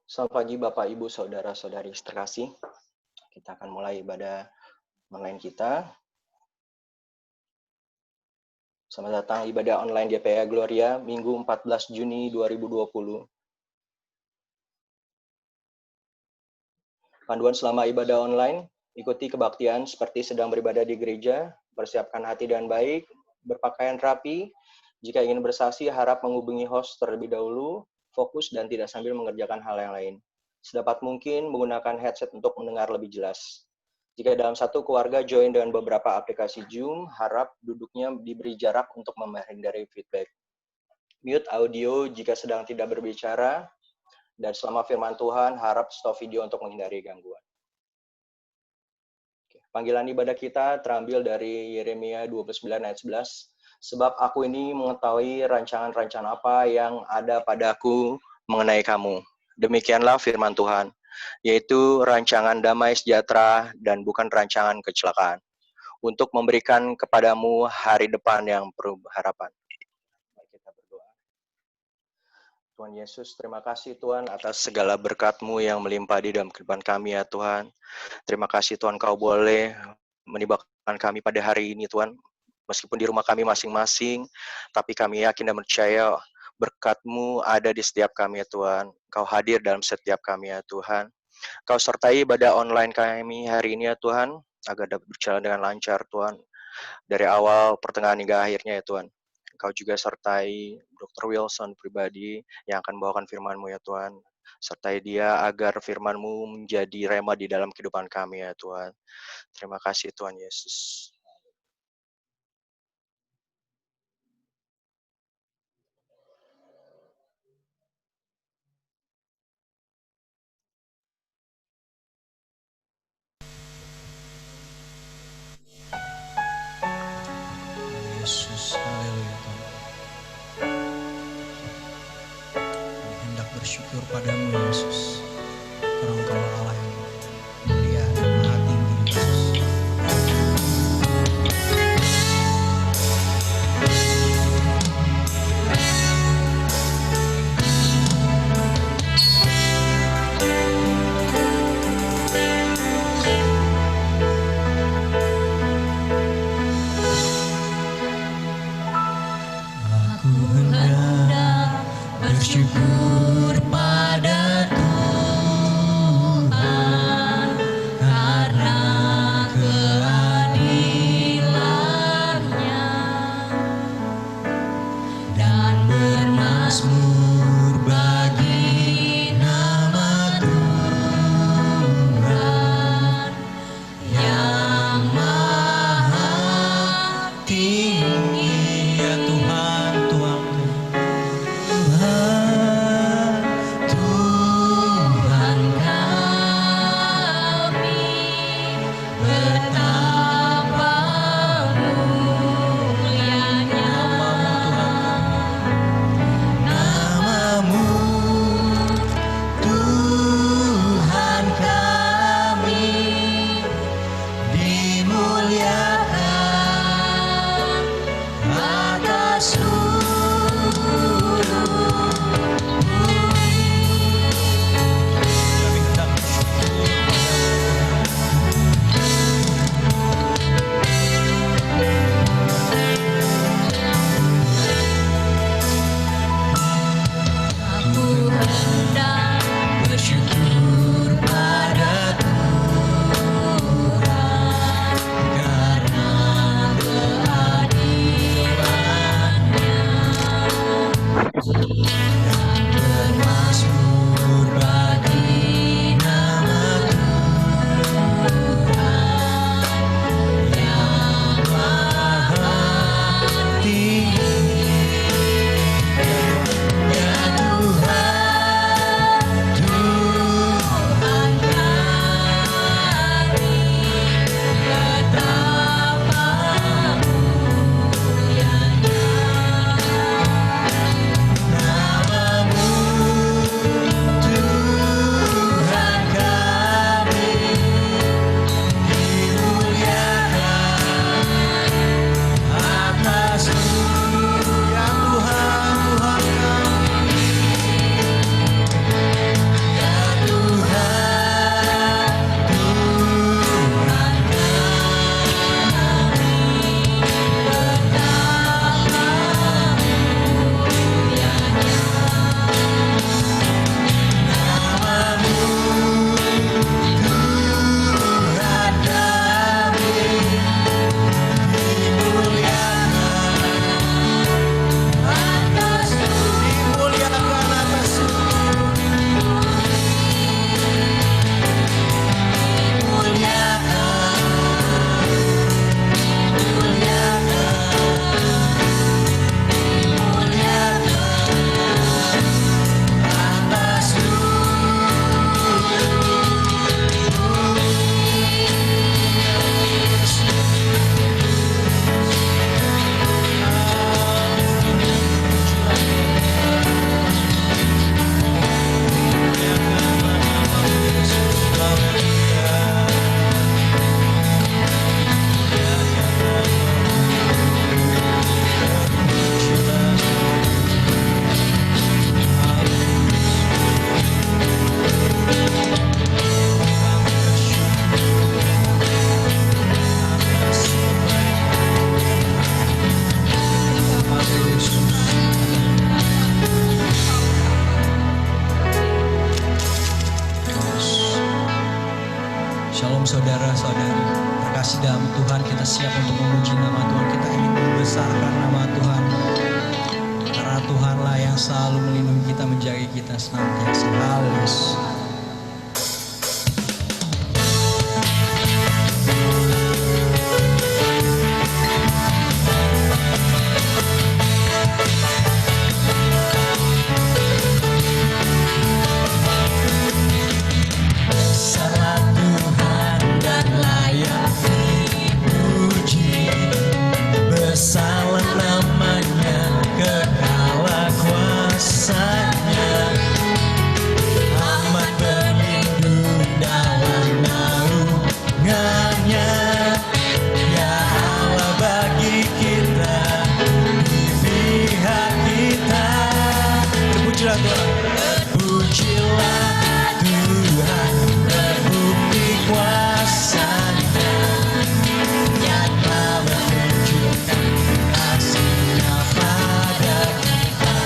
Selamat pagi Bapak, Ibu, Saudara-saudari terkasih. Kita akan mulai ibadah online kita. Selamat datang ibadah online GPA Gloria, Minggu 14 Juni 2020. Panduan selama ibadah online, ikuti kebaktian seperti sedang beribadah di gereja, persiapkan hati dengan baik, berpakaian rapi. Jika ingin bersaksi, harap menghubungi host terlebih dahulu, fokus dan tidak sambil mengerjakan hal yang lain. Sedapat mungkin menggunakan headset untuk mendengar lebih jelas. Jika dalam satu keluarga join dengan beberapa aplikasi Zoom, harap duduknya diberi jarak untuk menghindari feedback. Mute audio jika sedang tidak berbicara, dan selama firman Tuhan, harap stop video untuk menghindari gangguan. Panggilan ibadah kita terambil dari Yeremia 29 ayat 11. Sebab aku ini mengetahui rancangan-rancangan apa yang ada padaku mengenai kamu. Demikianlah firman Tuhan, yaitu rancangan damai sejahtera dan bukan rancangan kecelakaan, untuk memberikan kepadamu hari depan yang penuh harapan. Mari kita berdoa. Tuhan Yesus, terima kasih Tuhan atas segala berkat-Mu yang melimpah di dalam kehidupan kami ya Tuhan. Terima kasih Tuhan Kau boleh menibahkan kami pada hari ini Tuhan. Meskipun di rumah kami masing-masing, tapi kami yakin dan percaya berkat-Mu ada di setiap kami ya Tuhan. Kau hadir dalam setiap kami ya Tuhan. Kau sertai ibadah online kami hari ini ya Tuhan, agar dapat berjalan dengan lancar Tuhan. Dari awal, pertengahan hingga akhirnya ya Tuhan. Kau juga sertai Dr. Wilson pribadi yang akan membawakan firman-Mu ya Tuhan. Sertai dia agar firman-Mu menjadi rema di dalam kehidupan kami ya Tuhan. Terima kasih Tuhan Yesus. Yesus, haleluya Tuhan. Kami hendak bersyukur padamu Yesus, karena Engkau Allah yang mulia dan maha tinggi Yesus. Aku hendak bersyukur pada Tuhan karena keadilan-Nya dan bermazmur bagi nama Tuhan yang maha tinggi. Ya Tuhan, Tuhan, Tuhan saudara-saudari terkasih dalam Tuhan, kita siap untuk memuji nama Tuhan. Kita ingin membesarkan nama Tuhan, karena Tuhanlah yang selalu melindungi kita, menjaga kita senantiasa. Haleluya. Salah namanya, kekal kuasanya, amat berlindung dalam naungannya. Ya Allah bagi kita, di pihak kita. Terpujilah Tuhan, terpujilah Tuhan, terbukti kuasanya, yang telah menunjukkan kasih-Nya pada kita.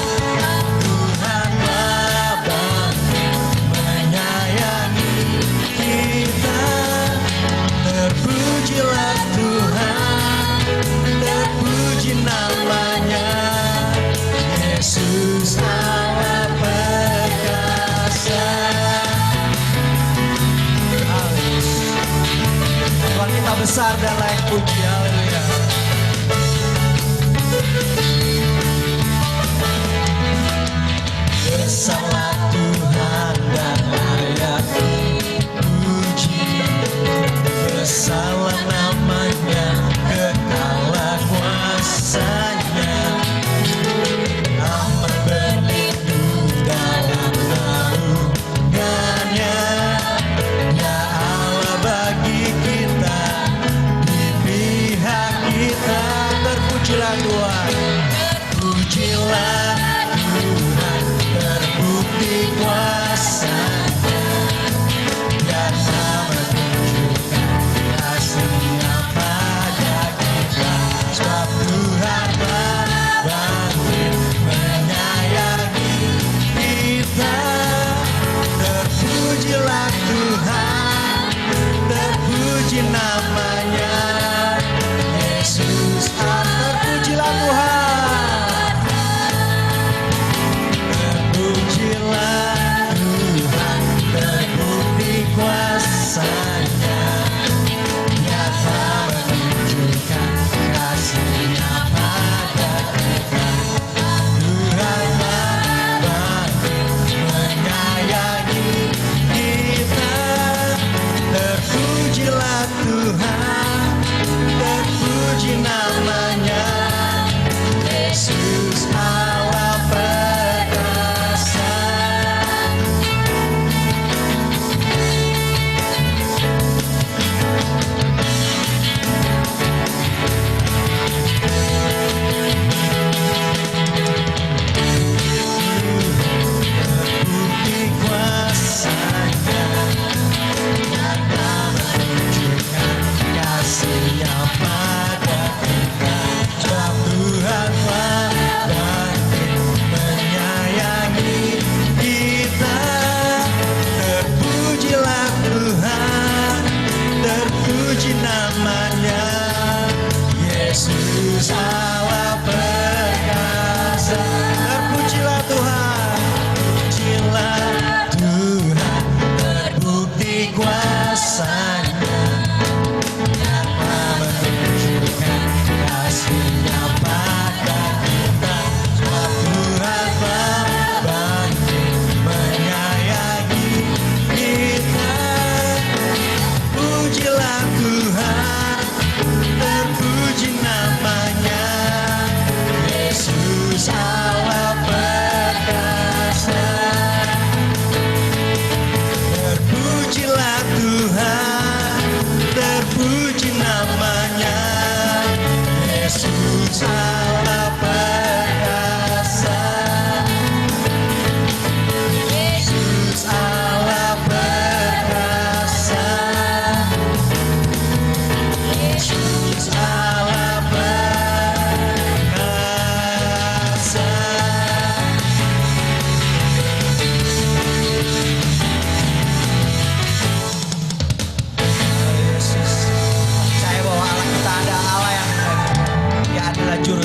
Tuhanlah bangkit menyayangi kita. Terpujilah Tuhan, terpuji namanya, Yesus Allah perkasa. Tuhan kita besar dan layak puji. Haleluya. Besarlah Tuhan dan layak dipuji. Besarlah namanya, kekal kuasanya, amat berlindung dalam naungannya. Ya Allah bagi kita, di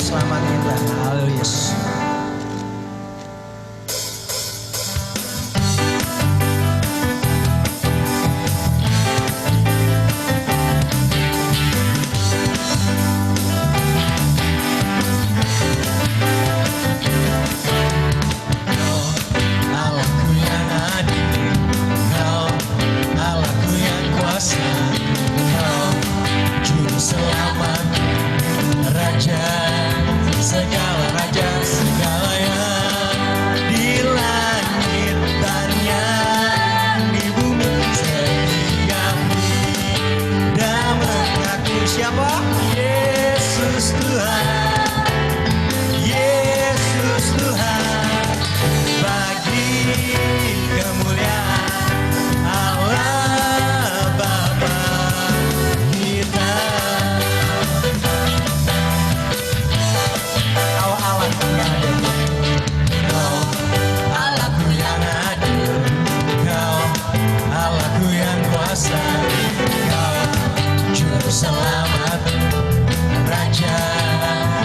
selamat kita. Haleluya. Siapa? Yesus Tuhan, Yesus Tuhan, bagi kemuliaan Allah Bapa kita. Kau Allahku yang adil, Kau Allahku yang adil, Kau Allahku yang kuasa, Kau Juru Selamat, Raja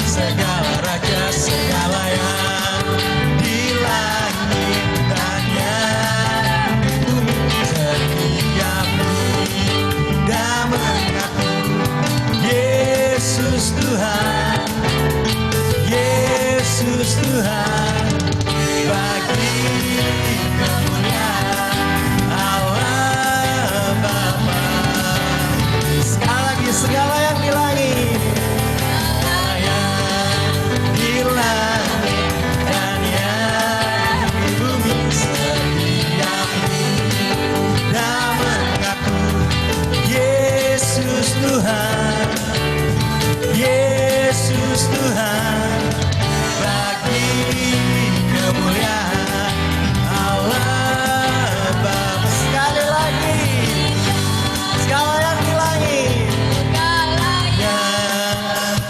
segala raja, segala yang di langit dan yang di bumi, setiap dan mengaku Yesus Tuhan, Yesus Tuhan, bagi kemuliaan Allah Bapa. Sekali lagi, segala yang di langit, segala yang di langit dan yang di bumi, setiap dan mengaku Yesus Tuhan, Yesus Tuhan, bagi kemuliaan Allah Bapa. Sekali lagi, segala yang di langit, yang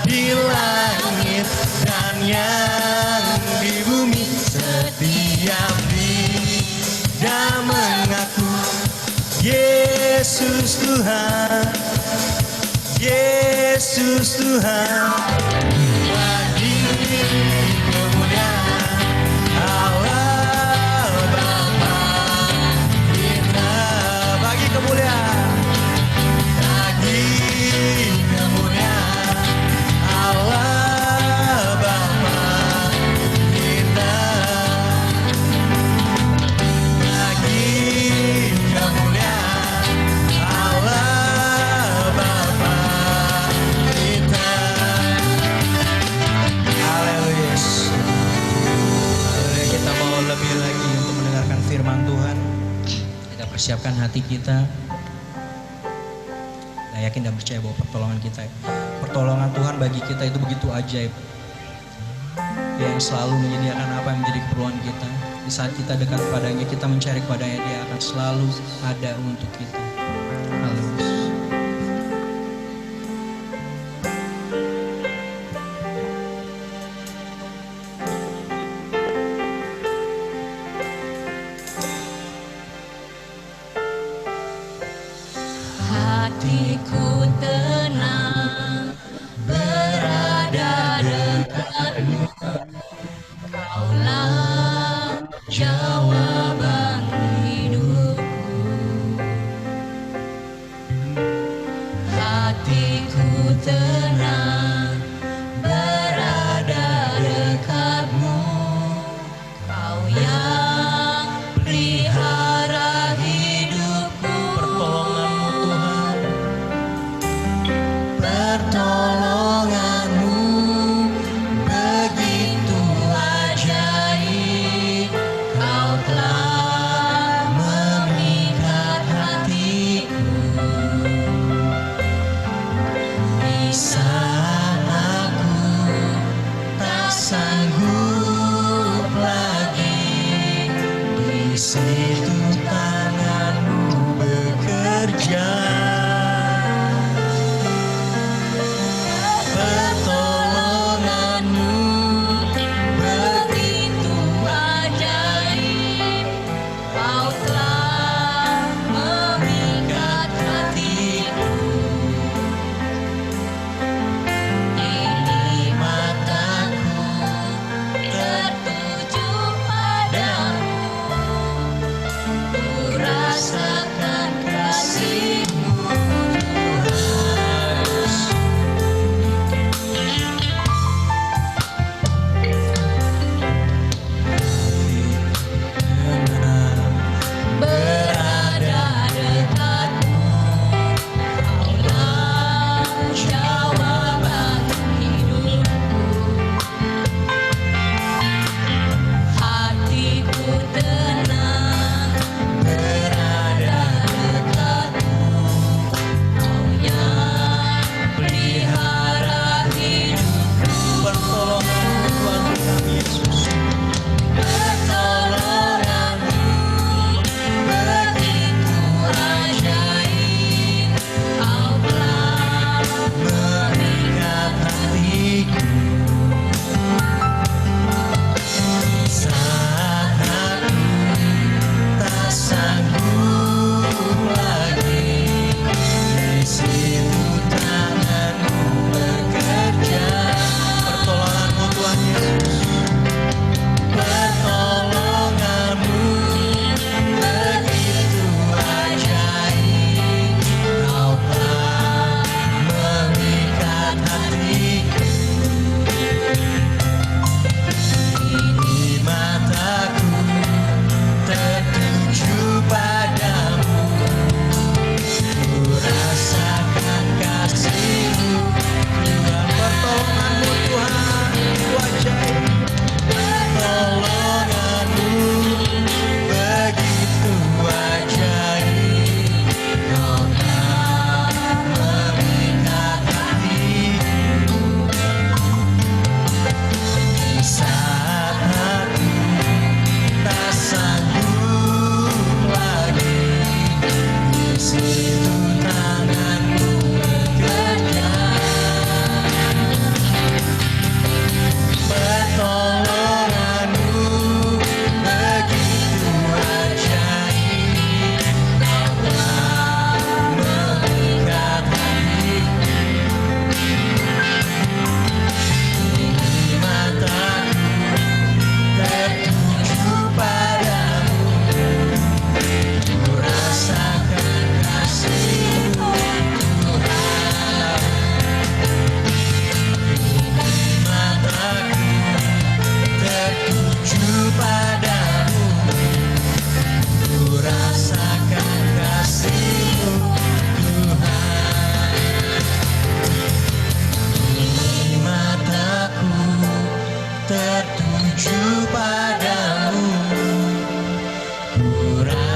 di langit dan yang di bumi, setiap dan mengaku Yesus Tuhan, Yesus Tuhan, bagi kemuliaan Allah Bapa kita, bagi kemuliaan, bagi kemuliaan Allah Bapa kita, bagi kemuliaan Allah Bapa kita. Haleluya. Haleluya. Kita mau lebih lagi untuk mendengarkan firman Tuhan. Kita persiapkan hati kita. Kita yakin dan percaya bahwa pertolongan Tuhan bagi kita itu begitu ajaib. Dia yang selalu menyediakan apa yang menjadi keperluan kita. Di saat kita dekat kepadanya, kita mencari kepadanya, Dia akan selalu ada untuk kita. Haleluya. Hatiku tenang berada dekatmu, Kaulah jawaban hidupku. Hatiku tenang berada dekatmu, Kau yang pelihara hidupku. Pertolonganmu begitu ajaib, Kau telah memikat hatiku. Di saat aku tak sanggup lagi, di situ tanganmu bekerja. Pertolonganmu Begitu ajaib, Kau telah memikat hatiku. ini mata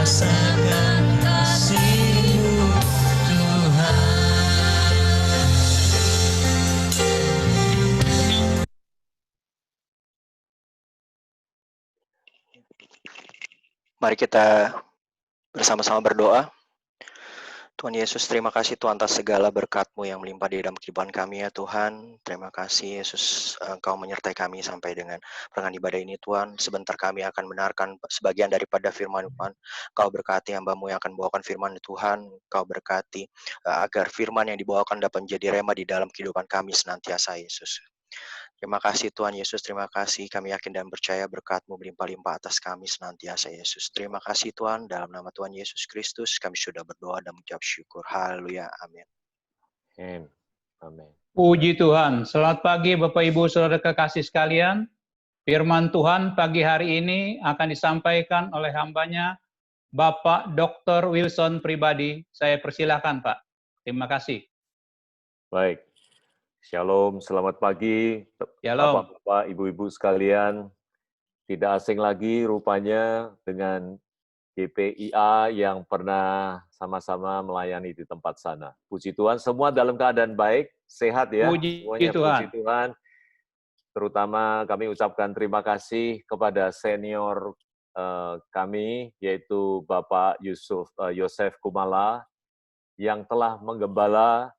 rasakan kasih-Mu Tuhan. Mari kita bersama-sama berdoa. Tuhan Yesus, terima kasih Tuhan atas segala berkat-Mu yang melimpah di dalam kehidupan kami ya Tuhan. Terima kasih Yesus, Engkau menyertai kami sampai dengan pertengahan ibadah ini Tuhan. Sebentar kami akan mendengarkan sebagian daripada firman Tuhan. Kau berkati hamba-Mu yang akan membawakan firman Tuhan. Kau berkati agar firman yang dibawakan dapat menjadi rema di dalam kehidupan kami senantiasa Yesus. Terima kasih Tuhan Yesus, terima kasih. Kami yakin dan percaya berkat-Mu berlimpah-limpah atas kami senantiasa Yesus. Terima kasih Tuhan, dalam nama Tuhan Yesus Kristus kami sudah berdoa dan mengucap syukur. Haleluya, amin. Amin. Puji Tuhan. Selamat pagi Bapak Ibu Saudara kekasih sekalian. Firman Tuhan pagi hari ini akan disampaikan oleh hambanya Bapak Dr. Wilson Pribadi. Saya persilahkan Pak. Terima kasih. Baik. Shalom, selamat pagi Shalom. Bapak-bapak, ibu-ibu sekalian. Tidak asing lagi rupanya dengan GPIA yang pernah sama-sama melayani di tempat sana. Puji Tuhan, semua dalam keadaan baik, sehat ya. Puji Semuanya Tuhan. puji Tuhan. Terutama kami ucapkan terima kasih kepada senior kami, yaitu Bapak Yosef Kumala, yang telah menggembala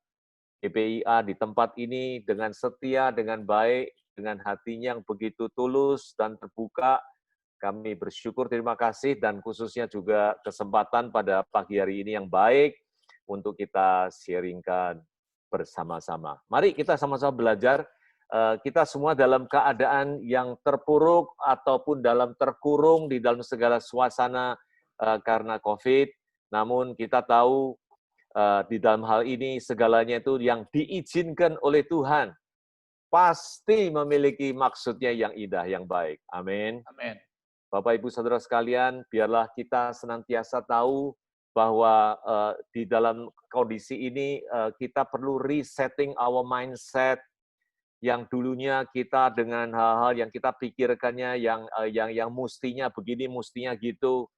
GPIA di tempat ini dengan setia, dengan baik, dengan hatinya yang begitu tulus dan terbuka. Kami bersyukur, terima kasih, dan khususnya juga kesempatan pada pagi hari ini yang baik untuk kita sharingkan bersama-sama. Mari kita sama-sama belajar. Kita semua dalam keadaan yang terpuruk ataupun dalam terkurung di dalam segala suasana karena COVID. Namun kita tahu di dalam hal ini segalanya itu yang diizinkan oleh Tuhan pasti memiliki maksudnya yang indah, yang baik. Amin. Amin. Bapak, Ibu, Saudara sekalian, biarlah kita senantiasa tahu bahwa di dalam kondisi ini kita perlu resetting our mindset yang dulunya kita dengan hal-hal yang kita pikirkannya yang mestinya begini, mestinya gitu.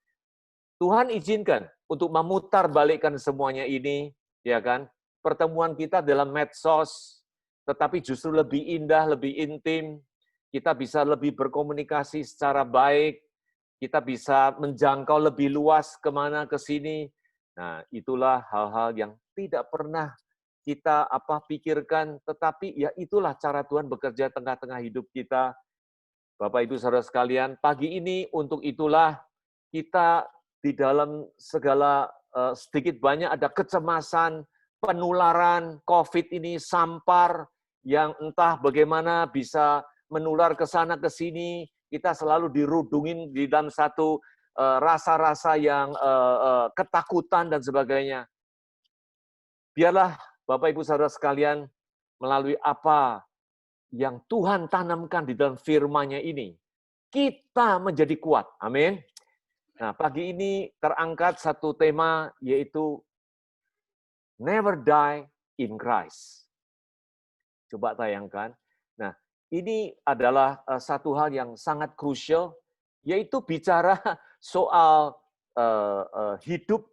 Tuhan izinkan untuk memutar balikkan semuanya ini, ya kan? Pertemuan kita dalam medsos, tetapi justru lebih indah, lebih intim. Kita bisa lebih berkomunikasi secara baik. Kita bisa menjangkau lebih luas kemana ke sini. Nah, itulah hal-hal yang tidak pernah kita pikirkan, tetapi ya itulah cara Tuhan bekerja tengah-tengah hidup kita. Bapak, Ibu, Saudara sekalian, pagi ini untuk itulah kita di dalam segala sedikit banyak ada kecemasan, penularan COVID ini sampar, yang entah bagaimana bisa menular ke sana ke sini, kita selalu dirudungin di dalam satu rasa-rasa yang ketakutan dan sebagainya. Biarlah Bapak Ibu Saudara sekalian melalui apa yang Tuhan tanamkan di dalam firman-Nya ini, kita menjadi kuat. Amin. Nah, pagi ini terangkat satu tema, yaitu Never Die in Christ. Coba tayangkan. Nah, ini adalah satu hal yang sangat krusial, yaitu bicara soal hidup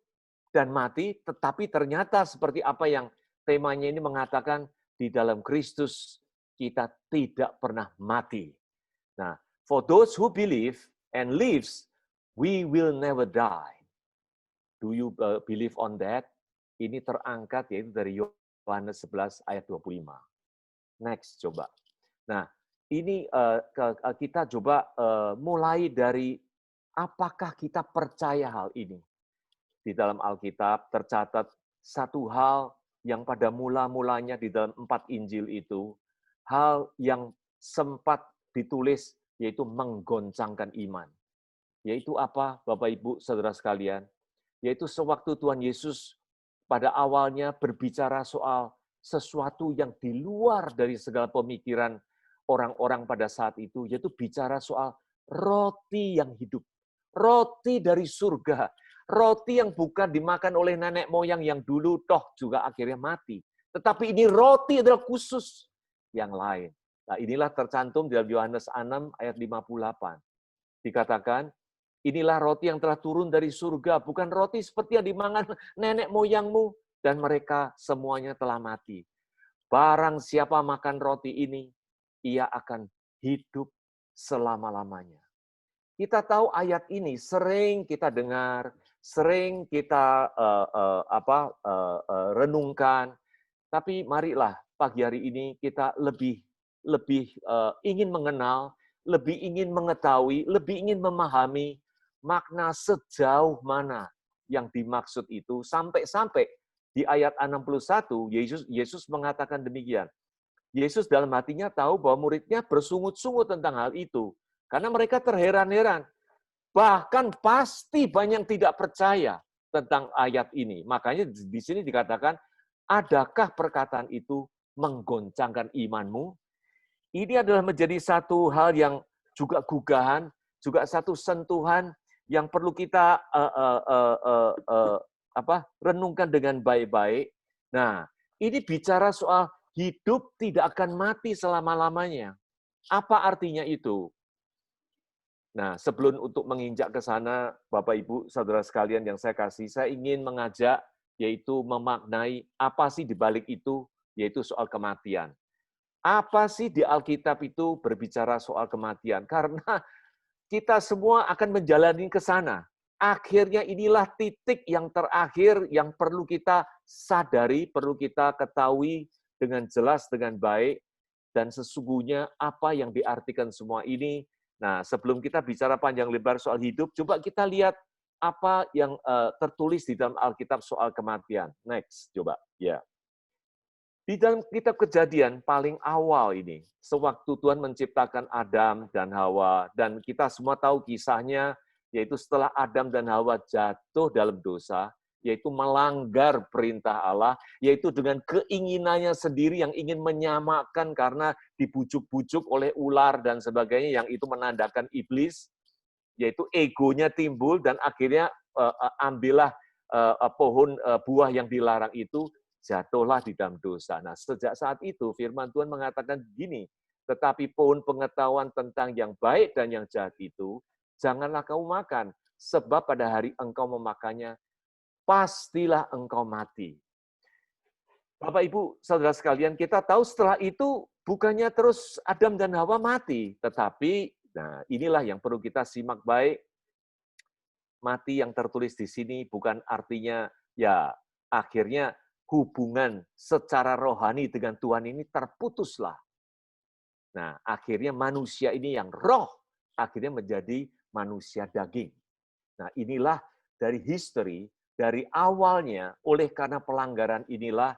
dan mati, tetapi ternyata seperti apa yang temanya ini mengatakan, di dalam Kristus kita tidak pernah mati. Nah, for those who believe and lives, we will never die. Do you believe on that? Ini terangkat yaitu dari Yohanes 11 ayat 25. Next, coba. Nah, ini kita coba mulai dari apakah kita percaya hal ini. Di dalam Alkitab tercatat satu hal yang pada mula-mulanya di dalam 4 Injil itu, hal yang sempat ditulis yaitu menggoncangkan iman. Yaitu apa, Bapak, Ibu, Saudara sekalian? Yaitu sewaktu Tuhan Yesus pada awalnya berbicara soal sesuatu yang di luar dari segala pemikiran orang-orang pada saat itu, yaitu bicara soal roti yang hidup. Roti dari surga. Roti yang bukan dimakan oleh nenek moyang yang dulu toh juga akhirnya mati. Tetapi ini roti adalah khusus yang lain. Nah, inilah tercantum dalam Yohanes 6 ayat 58. Dikatakan, Inilah roti yang telah turun dari surga, bukan roti seperti yang dimakan nenek moyangmu, dan mereka semuanya telah mati. Barang siapa makan roti ini, ia akan hidup selama-lamanya. Kita tahu ayat ini sering kita dengar, sering kita renungkan, tapi marilah pagi hari ini kita lebih ingin mengenal, lebih ingin mengetahui, lebih ingin memahami makna sejauh mana yang dimaksud itu, sampai-sampai di ayat 61 Yesus mengatakan demikian. Yesus dalam hatinya tahu bahwa muridnya bersungut-sungut tentang hal itu, karena mereka terheran-heran. Bahkan pasti banyak yang tidak percaya tentang ayat ini. Makanya di sini dikatakan, adakah perkataan itu menggoncangkan imanmu? Ini adalah menjadi satu hal yang juga gugahan, juga satu sentuhan yang perlu kita renungkan dengan baik-baik. Nah, ini bicara soal hidup tidak akan mati selama-lamanya. Apa artinya itu? Nah, sebelum untuk menginjak ke sana, Bapak Ibu, saudara sekalian yang saya kasih, saya ingin mengajak, yaitu memaknai apa sih di balik itu, yaitu soal kematian. Apa sih di Alkitab itu berbicara soal kematian? Karena kita semua akan menjalani ke sana. Akhirnya inilah titik yang terakhir yang perlu kita sadari, perlu kita ketahui dengan jelas, dengan baik, dan sesungguhnya apa yang diartikan semua ini. Nah, sebelum kita bicara panjang lebar soal hidup, coba kita lihat apa yang tertulis di dalam Alkitab soal kematian. Next, coba. Ya. Di dalam kitab Kejadian paling awal ini, sewaktu Tuhan menciptakan Adam dan Hawa, dan kita semua tahu kisahnya, yaitu setelah Adam dan Hawa jatuh dalam dosa, yaitu melanggar perintah Allah, yaitu dengan keinginannya sendiri yang ingin menyamakan karena dibujuk-bujuk oleh ular dan sebagainya, yang itu menandakan iblis, yaitu egonya timbul, dan akhirnya ambillah pohon buah yang dilarang itu, jatuhlah di dalam dosa. Nah, sejak saat itu firman Tuhan mengatakan begini, tetapi pohon pengetahuan tentang yang baik dan yang jahat itu, janganlah kamu makan, sebab pada hari engkau memakannya, pastilah engkau mati. Bapak, Ibu, saudara sekalian, kita tahu setelah itu bukannya terus Adam dan Hawa mati, tetapi, nah inilah yang perlu kita simak baik, mati yang tertulis di sini bukan artinya, ya akhirnya hubungan secara rohani dengan Tuhan ini terputuslah. Nah, akhirnya manusia ini yang roh, akhirnya menjadi manusia daging. Nah, inilah dari history, dari awalnya, oleh karena pelanggaran inilah,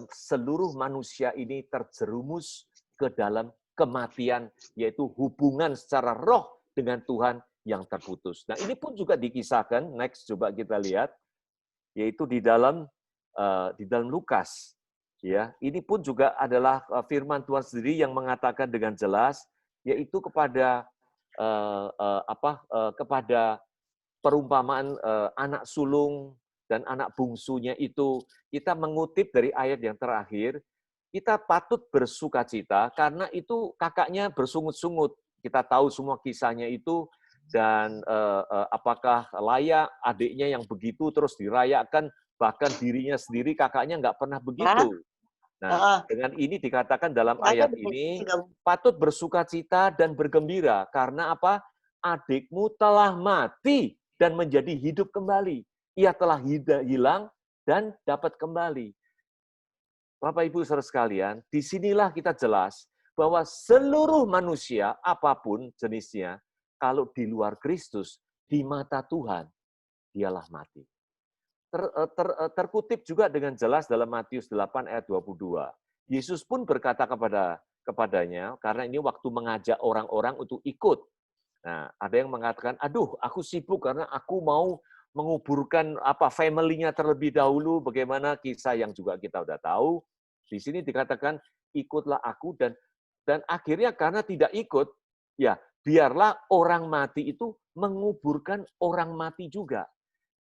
seluruh manusia ini terjerumus ke dalam kematian, yaitu hubungan secara roh dengan Tuhan yang terputus. Nah, ini pun juga dikisahkan, next coba kita lihat, yaitu di dalam Lukas, ya. Ini pun juga adalah firman Tuhan sendiri yang mengatakan dengan jelas, yaitu kepada kepada perumpamaan anak sulung dan anak bungsunya itu, kita mengutip dari ayat yang terakhir, kita patut bersukacita karena itu kakaknya bersungut-sungut. Kita tahu semua kisahnya itu, dan apakah layak adiknya yang begitu terus dirayakan, bahkan dirinya sendiri, kakaknya nggak pernah begitu. Nah, dengan ini dikatakan dalam ayat ini, patut bersukacita dan bergembira. Karena apa? Adikmu telah mati dan menjadi hidup kembali. Ia telah hilang dan dapat kembali. Bapak, Ibu, saudara sekalian, disinilah kita jelas bahwa seluruh manusia, apapun jenisnya, kalau di luar Kristus, di mata Tuhan, dialah mati. Terkutip juga dengan jelas dalam Matius 8 ayat 22. Yesus pun berkata kepadanya, karena ini waktu mengajak orang-orang untuk ikut. Nah, ada yang mengatakan, aduh, aku sibuk karena aku mau menguburkan family-nya terlebih dahulu, bagaimana kisah yang juga kita udah tahu. Di sini dikatakan, ikutlah aku, dan akhirnya karena tidak ikut, ya biarlah orang mati itu menguburkan orang mati juga.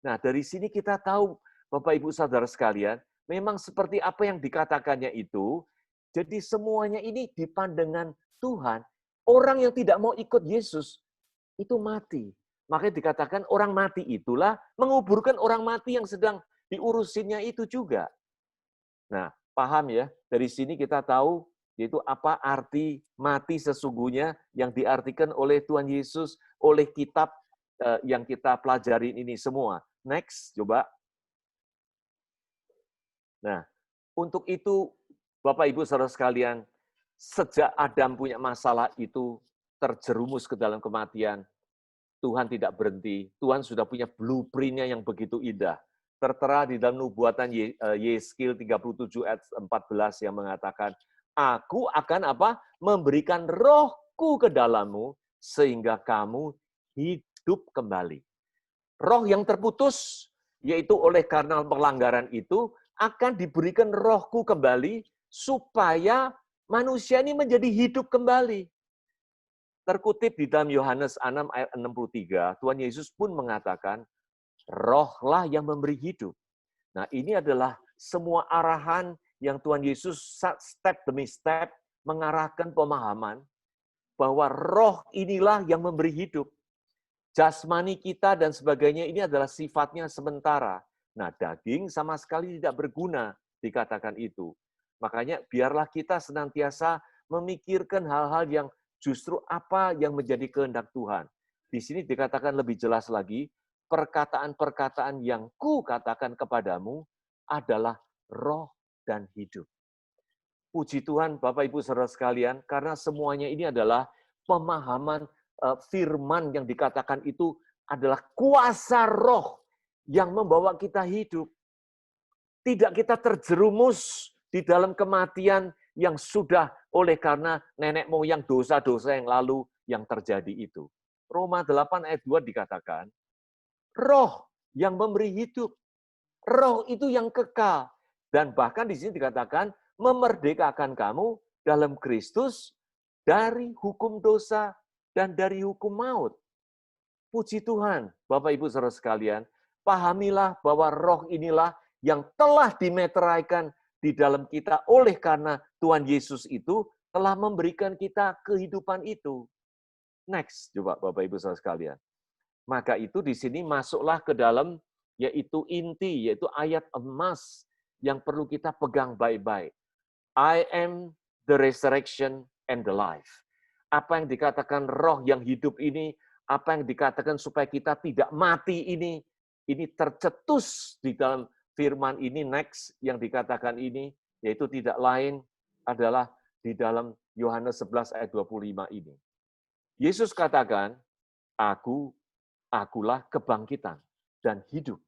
Nah, dari sini kita tahu, Bapak, Ibu, saudara sekalian, memang seperti apa yang dikatakannya itu, jadi semuanya ini di pandangan Tuhan, orang yang tidak mau ikut Yesus, itu mati. Makanya dikatakan orang mati itulah menguburkan orang mati yang sedang diurusinnya itu juga. Nah, paham ya? Dari sini kita tahu yaitu apa arti mati sesungguhnya yang diartikan oleh Tuhan Yesus, oleh kitab yang kita pelajari ini semua. Next, coba. Nah, untuk itu, Bapak Ibu Saudara sekalian, sejak Adam punya masalah itu, terjerumus ke dalam kematian, Tuhan tidak berhenti. Tuhan sudah punya blueprint-nya yang begitu indah. Tertera di dalam nubuatan Yeskil 37 ayat 14 yang mengatakan, Aku akan apa? Memberikan rohku ke dalammu, sehingga kamu hidup kembali. Roh yang terputus, yaitu oleh karena pelanggaran itu, akan diberikan rohku kembali, supaya manusia ini menjadi hidup kembali. Terkutip di dalam Yohanes 6 ayat 63, Tuhan Yesus pun mengatakan, rohlah yang memberi hidup. Nah, ini adalah semua arahan yang Tuhan Yesus step demi step mengarahkan pemahaman bahwa roh inilah yang memberi hidup. Jasmani kita dan sebagainya ini adalah sifatnya sementara. Nah, daging sama sekali tidak berguna, dikatakan itu. Makanya biarlah kita senantiasa memikirkan hal-hal yang justru apa yang menjadi kehendak Tuhan. Di sini dikatakan lebih jelas lagi, perkataan-perkataan yang ku katakan kepadamu adalah roh dan hidup. Puji Tuhan, Bapak Ibu Saudara sekalian, karena semuanya ini adalah pemahaman firman yang dikatakan itu adalah kuasa roh yang membawa kita hidup. Tidak kita terjerumus di dalam kematian yang sudah oleh karena nenek moyang dosa-dosa yang lalu yang terjadi itu. Roma 8 ayat 2 dikatakan, roh yang memberi hidup. Roh itu yang kekal. Dan bahkan di sini dikatakan, memerdekakan kamu dalam Kristus dari hukum dosa dan dari hukum maut. Puji Tuhan, Bapak Ibu Saudara sekalian, pahamilah bahwa roh inilah yang telah dimeteraikan di dalam kita oleh karena Tuhan Yesus itu telah memberikan kita kehidupan itu. Next, coba Bapak Ibu Saudara sekalian. Maka itu di sini masuklah ke dalam yaitu inti, yaitu ayat emas yang perlu kita pegang baik-baik. I am the resurrection and the life. Apa yang dikatakan roh yang hidup ini, apa yang dikatakan supaya kita tidak mati ini tercetus di dalam firman ini, next, yang dikatakan ini, yaitu tidak lain adalah di dalam Yohanes 11 ayat 25 ini. Yesus katakan, akulah kebangkitan dan hidup.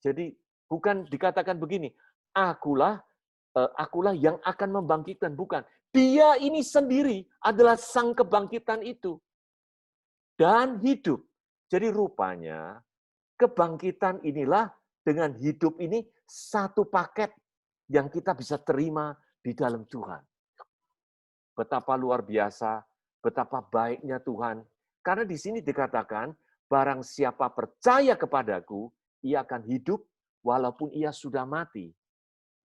Jadi bukan dikatakan begini, akulah yang akan membangkitkan, bukan. Dia ini sendiri adalah sang kebangkitan itu. Dan hidup. Jadi rupanya kebangkitan inilah dengan hidup ini satu paket yang kita bisa terima di dalam Tuhan. Betapa luar biasa, betapa baiknya Tuhan. Karena di sini dikatakan, barang siapa percaya kepadaku, ia akan hidup walaupun ia sudah mati.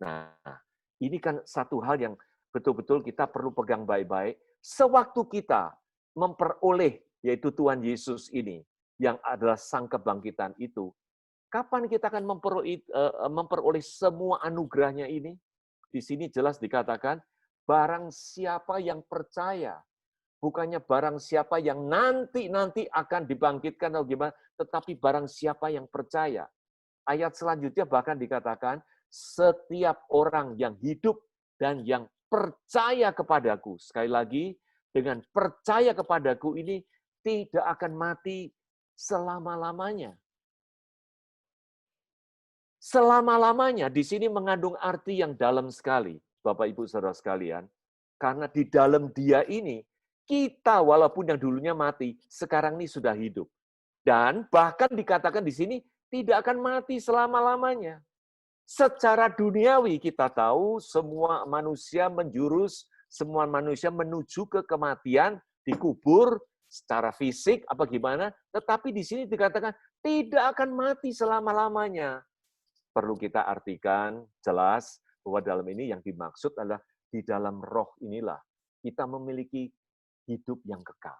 Nah, ini kan satu hal yang betul-betul kita perlu pegang baik-baik. Sewaktu kita memperoleh, yaitu Tuhan Yesus ini, yang adalah sang kebangkitan itu, kapan kita akan memperoleh semua anugerahnya ini? Di sini jelas dikatakan, barang siapa yang percaya, bukannya barang siapa yang nanti akan dibangkitkan atau gimana, tetapi barang siapa yang percaya. Ayat selanjutnya bahkan dikatakan, setiap orang yang hidup dan yang percaya kepadaku. Sekali lagi, dengan percaya kepadaku ini tidak akan mati selama-lamanya. Selama-lamanya di sini mengandung arti yang dalam sekali, Bapak Ibu Saudara sekalian. Karena di dalam Dia ini, kita walaupun yang dulunya mati, sekarang ini sudah hidup. Dan bahkan dikatakan di sini, tidak akan mati selama-lamanya. Secara duniawi kita tahu semua manusia semua manusia menuju ke kematian, dikubur secara fisik apa gimana, tetapi di sini dikatakan tidak akan mati selama-lamanya. Perlu kita artikan jelas bahwa dalam ini yang dimaksud adalah di dalam roh inilah kita memiliki hidup yang kekal.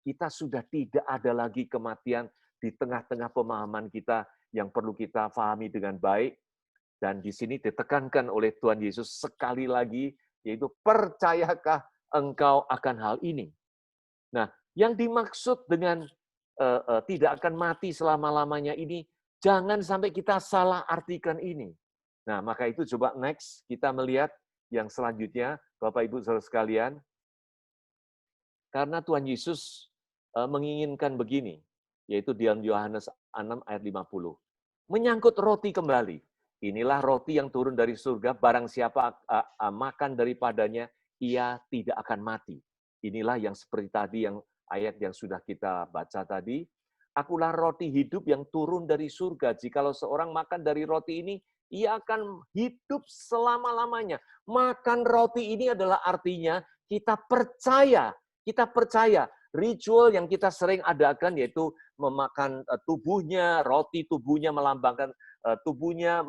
Kita sudah tidak ada lagi kematian di tengah-tengah pemahaman kita yang perlu kita pahami dengan baik. Dan di sini ditekankan oleh Tuhan Yesus sekali lagi, yaitu percayakah engkau akan hal ini? Nah, yang dimaksud dengan tidak akan mati selama-lamanya ini, jangan sampai kita salah artikan ini. Nah, maka itu coba next, kita melihat yang selanjutnya, Bapak Ibu Saudara sekalian, karena Tuhan Yesus menginginkan begini, yaitu di dalam Yohanes 6 ayat 50. Menyangkut roti kembali. Inilah roti yang turun dari surga, barang siapa makan daripadanya, ia tidak akan mati. Inilah yang seperti tadi, yang ayat yang sudah kita baca tadi. Akulah roti hidup yang turun dari surga. Jikalau seorang makan dari roti ini, ia akan hidup selama-lamanya. Makan roti ini adalah artinya kita percaya. Kita percaya. Ritual yang kita sering adakan yaitu memakan tubuhnya, roti tubuhnya melambangkan tubuhnya,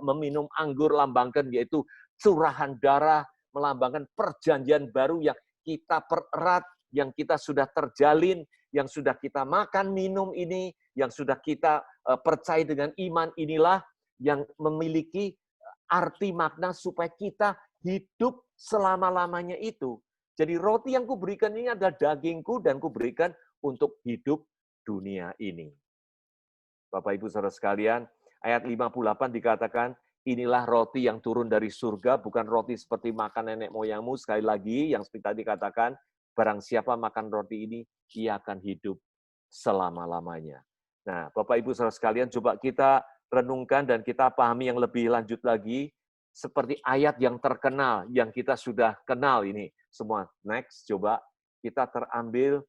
meminum anggur lambangkan yaitu curahan darah, melambangkan perjanjian baru yang kita pererat, yang kita sudah terjalin, yang sudah kita makan minum ini, yang sudah kita percaya dengan iman inilah yang memiliki arti makna supaya kita hidup selama-lamanya itu. Jadi roti yang kuberikan ini adalah dagingku dan kuberikan untuk hidup dunia ini. Bapak Ibu Saudara sekalian, ayat 58 dikatakan, inilah roti yang turun dari surga, bukan roti seperti makan nenek moyangmu. Sekali lagi, yang seperti tadi dikatakan, barang siapa makan roti ini, ia akan hidup selama-lamanya. Nah, Bapak Ibu Saudara sekalian, coba kita renungkan dan kita pahami yang lebih lanjut lagi, seperti ayat yang terkenal, yang kita sudah kenal ini semua. Next, coba kita terambil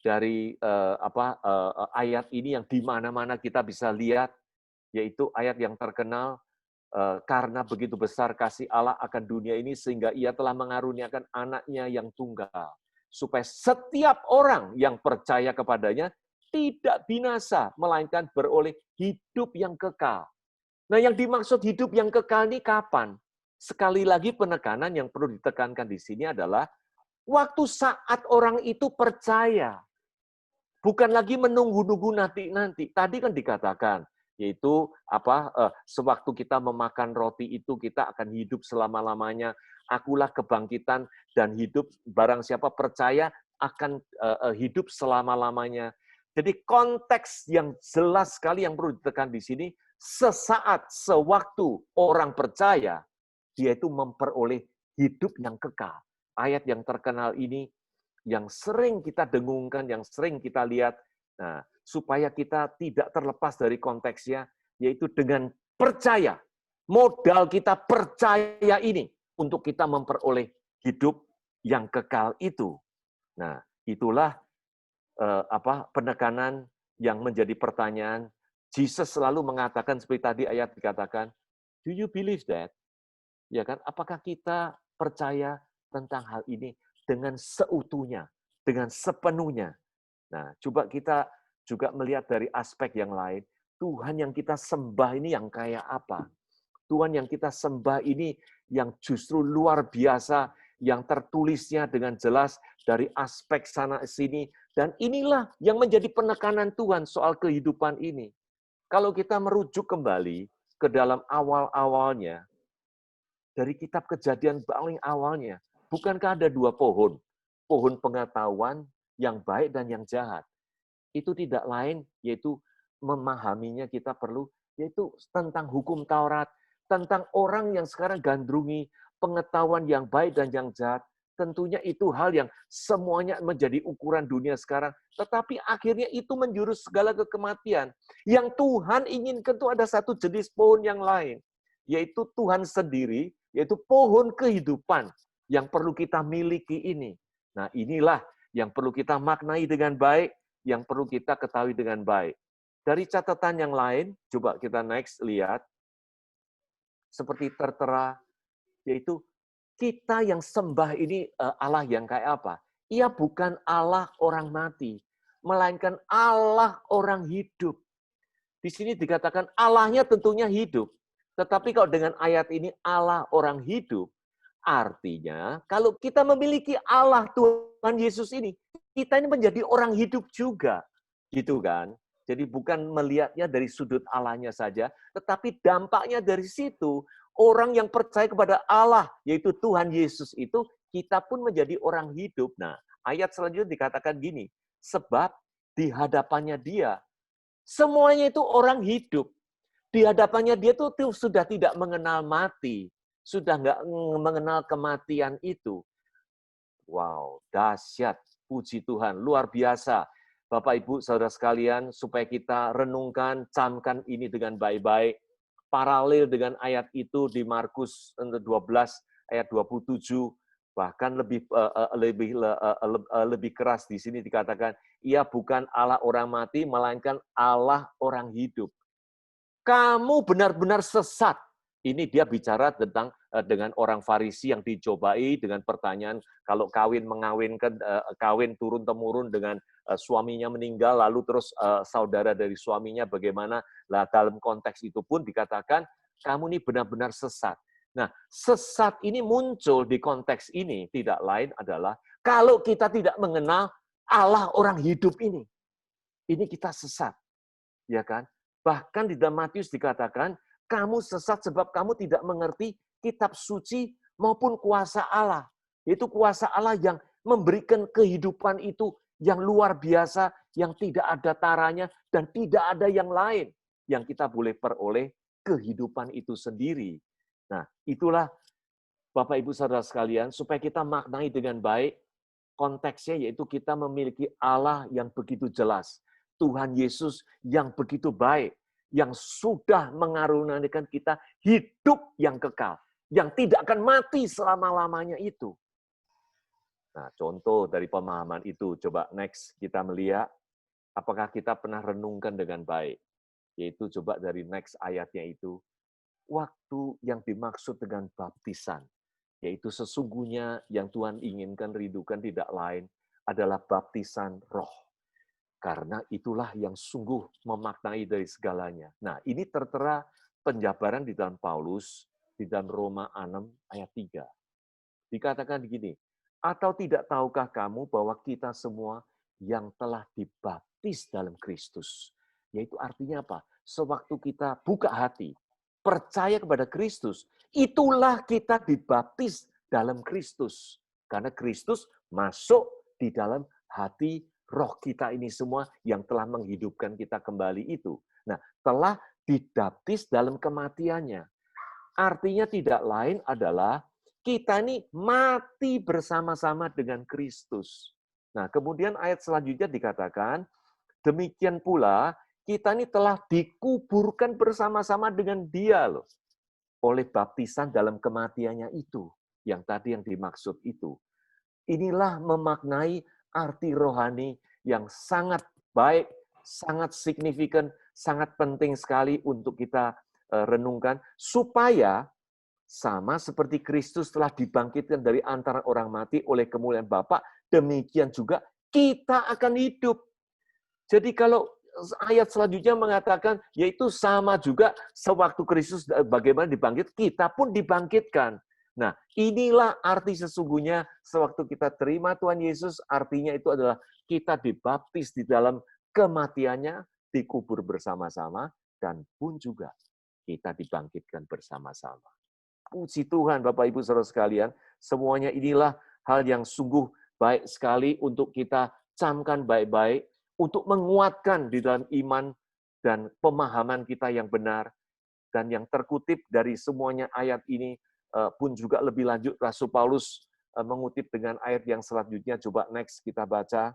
dari ayat ini yang di mana-mana kita bisa lihat, yaitu ayat yang terkenal, karena begitu besar kasih Allah akan dunia ini sehingga ia telah mengaruniakan anaknya yang tunggal, supaya setiap orang yang percaya kepadanya tidak binasa, melainkan beroleh hidup yang kekal. Nah, yang dimaksud hidup yang kekal ini kapan? Sekali lagi penekanan yang perlu ditekankan di sini adalah waktu saat orang itu percaya. Bukan lagi menunggu-nunggu nanti. Tadi kan dikatakan, yaitu sewaktu kita memakan roti itu kita akan hidup selama-lamanya. Akulah kebangkitan dan hidup, barang siapa percaya akan hidup selama-lamanya. Jadi konteks yang jelas sekali yang perlu ditekan di sini, sesaat, sewaktu orang percaya, dia itu memperoleh hidup yang kekal. Ayat yang terkenal ini yang sering kita dengungkan, yang sering kita lihat, nah, supaya kita tidak terlepas dari konteksnya, yaitu dengan percaya. Modal kita percaya ini untuk kita memperoleh hidup yang kekal itu. Nah, itulah penekanan yang menjadi pertanyaan. Jesus selalu mengatakan seperti tadi ayat dikatakan, do you believe that? Ya kan? Apakah kita percaya tentang hal ini dengan seutuhnya, dengan sepenuhnya? Nah, coba kita juga melihat dari aspek yang lain. Tuhan yang kita sembah ini yang kayak apa? Tuhan yang kita sembah ini yang justru luar biasa, yang tertulisnya dengan jelas dari aspek sana-sini. Dan inilah yang menjadi penekanan Tuhan soal kehidupan ini. Kalau kita merujuk kembali ke dalam awal-awalnya, dari kitab Kejadian paling awalnya, bukankah ada dua pohon? Pohon pengetahuan yang baik dan yang jahat. Itu tidak lain, yaitu memahaminya kita perlu, yaitu tentang hukum Taurat, tentang orang yang sekarang gandrungi pengetahuan yang baik dan yang jahat. Tentunya itu hal yang semuanya menjadi ukuran dunia sekarang. Tetapi akhirnya itu menjurus segala kematian. Yang Tuhan inginkan itu ada satu jenis pohon yang lain. Yaitu Tuhan sendiri, yaitu pohon kehidupan yang perlu kita miliki ini. Nah, inilah yang perlu kita maknai dengan baik, yang perlu kita ketahui dengan baik. Dari catatan yang lain, coba kita next lihat. Seperti tertera, yaitu kita yang sembah ini Allah yang kayak apa? Ia bukan Allah orang mati, melainkan Allah orang hidup. Di sini dikatakan Allahnya tentunya hidup. Tetapi kalau dengan ayat ini Allah orang hidup, artinya kalau kita memiliki Allah Tuhan Yesus ini, kita ini menjadi orang hidup juga. Gitu kan? Jadi bukan melihatnya dari sudut Allahnya saja, tetapi dampaknya dari situ, orang yang percaya kepada Allah, yaitu Tuhan Yesus itu, kita pun menjadi orang hidup. Nah, ayat selanjutnya dikatakan gini, sebab di hadapannya dia, semuanya itu orang hidup. Di hadapannya dia tuh sudah tidak mengenal mati, sudah nggak mengenal kematian itu. Wow, dahsyat, puji Tuhan, luar biasa. Bapak, Ibu, Saudara sekalian, supaya kita renungkan, camkan ini dengan baik-baik. Paralel dengan ayat itu di Markus 12 ayat 27, bahkan lebih keras di sini dikatakan, ia bukan Allah orang mati, melainkan Allah orang hidup. Kamu benar-benar sesat. Ini dia bicara tentang dengan orang Farisi yang dicobai dengan pertanyaan, kalau kawin turun-temurun dengan suaminya meninggal, lalu terus saudara dari suaminya bagaimana? Lah dalam konteks itu pun dikatakan, kamu ini benar-benar sesat. Nah, sesat ini muncul di konteks ini, tidak lain adalah, kalau kita tidak mengenal Allah orang hidup ini. Ini kita sesat. Ya kan? Bahkan di dalam Matius dikatakan, kamu sesat sebab kamu tidak mengerti kitab suci maupun kuasa Allah. Yaitu kuasa Allah yang memberikan kehidupan itu yang luar biasa, yang tidak ada taranya, dan tidak ada yang lain yang kita boleh peroleh kehidupan itu sendiri. Nah, itulah Bapak Ibu Saudara sekalian, supaya kita maknai dengan baik, konteksnya yaitu kita memiliki Allah yang begitu jelas. Tuhan Yesus yang begitu baik, yang sudah mengaruniakan kita hidup yang kekal, yang tidak akan mati selama-lamanya itu. Nah, contoh dari pemahaman itu, coba next kita melihat, apakah kita pernah renungkan dengan baik. Yaitu coba dari next ayatnya itu, waktu yang dimaksud dengan baptisan, yaitu sesungguhnya yang Tuhan inginkan, rindukan tidak lain adalah baptisan roh. Karena itulah yang sungguh memaknai dari segalanya. Nah, ini tertera penjabaran di dalam Paulus, di dalam Roma 6 ayat 3. Dikatakan begini, atau tidak tahukah kamu bahwa kita semua yang telah dibaptis dalam Kristus? Yaitu artinya apa? Sewaktu kita buka hati, percaya kepada Kristus, itulah kita dibaptis dalam Kristus. Karena Kristus masuk di dalam hati roh kita ini semua yang telah menghidupkan kita kembali itu. Nah, telah dibaptis dalam kematiannya. Artinya tidak lain adalah kita ini mati bersama-sama dengan Kristus. Nah, kemudian ayat selanjutnya dikatakan, demikian pula kita ini telah dikuburkan bersama-sama dengan Dia loh. Oleh baptisan dalam kematiannya itu. Yang tadi yang dimaksud itu. Inilah memaknai arti rohani yang sangat baik, sangat signifikan, sangat penting sekali untuk kita renungkan, supaya sama seperti Kristus telah dibangkitkan dari antara orang mati oleh kemuliaan Bapa, demikian juga kita akan hidup. Jadi kalau ayat selanjutnya mengatakan, yaitu sama juga sewaktu Kristus bagaimana dibangkit, kita pun dibangkitkan. Nah, inilah arti sesungguhnya sewaktu kita terima Tuhan Yesus, artinya itu adalah kita dibaptis di dalam kematiannya, dikubur bersama-sama, dan pun juga kita dibangkitkan bersama-sama. Puji Tuhan, Bapak Ibu Saudara sekalian, semuanya inilah hal yang sungguh baik sekali untuk kita camkan baik-baik, untuk menguatkan di dalam iman dan pemahaman kita yang benar, dan yang terkutip dari semuanya ayat ini, pun juga lebih lanjut Rasul Paulus mengutip dengan ayat yang selanjutnya, coba next kita baca,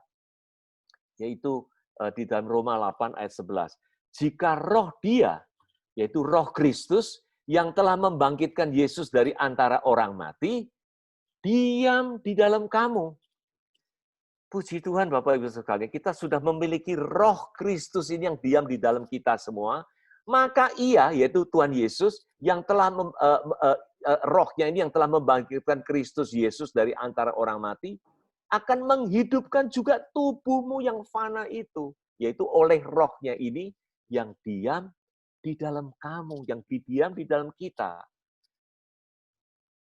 yaitu di dalam Roma 8 ayat 11. Jika roh Dia, yaitu roh Kristus, yang telah membangkitkan Yesus dari antara orang mati, diam di dalam kamu. Puji Tuhan Bapak Ibu sekalian, kita sudah memiliki roh Kristus ini yang diam di dalam kita semua, maka Ia, yaitu Tuhan Yesus, yang telah rohnya ini yang telah membangkitkan Kristus Yesus dari antara orang mati, akan menghidupkan juga tubuhmu yang fana itu, yaitu oleh rohnya ini yang diam di dalam kamu, yang diam di dalam kita.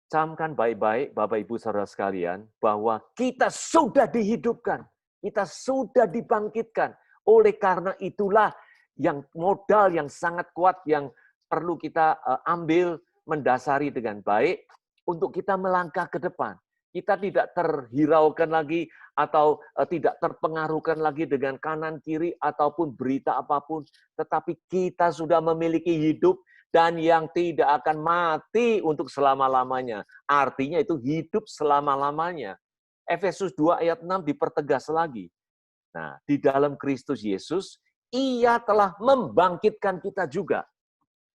Camkan baik-baik, Bapak Ibu Saudara sekalian, bahwa kita sudah dihidupkan, kita sudah dibangkitkan Oleh karena itulah yang modal yang sangat kuat yang perlu kita ambil mendasari dengan baik untuk kita melangkah ke depan. Kita tidak terhiraukan lagi atau tidak terpengaruhkan lagi dengan kanan kiri ataupun berita apapun, tetapi kita sudah memiliki hidup dan yang tidak akan mati untuk selama-lamanya. Artinya itu hidup selama-lamanya. Efesus 2 ayat 6 dipertegas lagi. Nah, di dalam Kristus Yesus, Ia telah membangkitkan kita juga.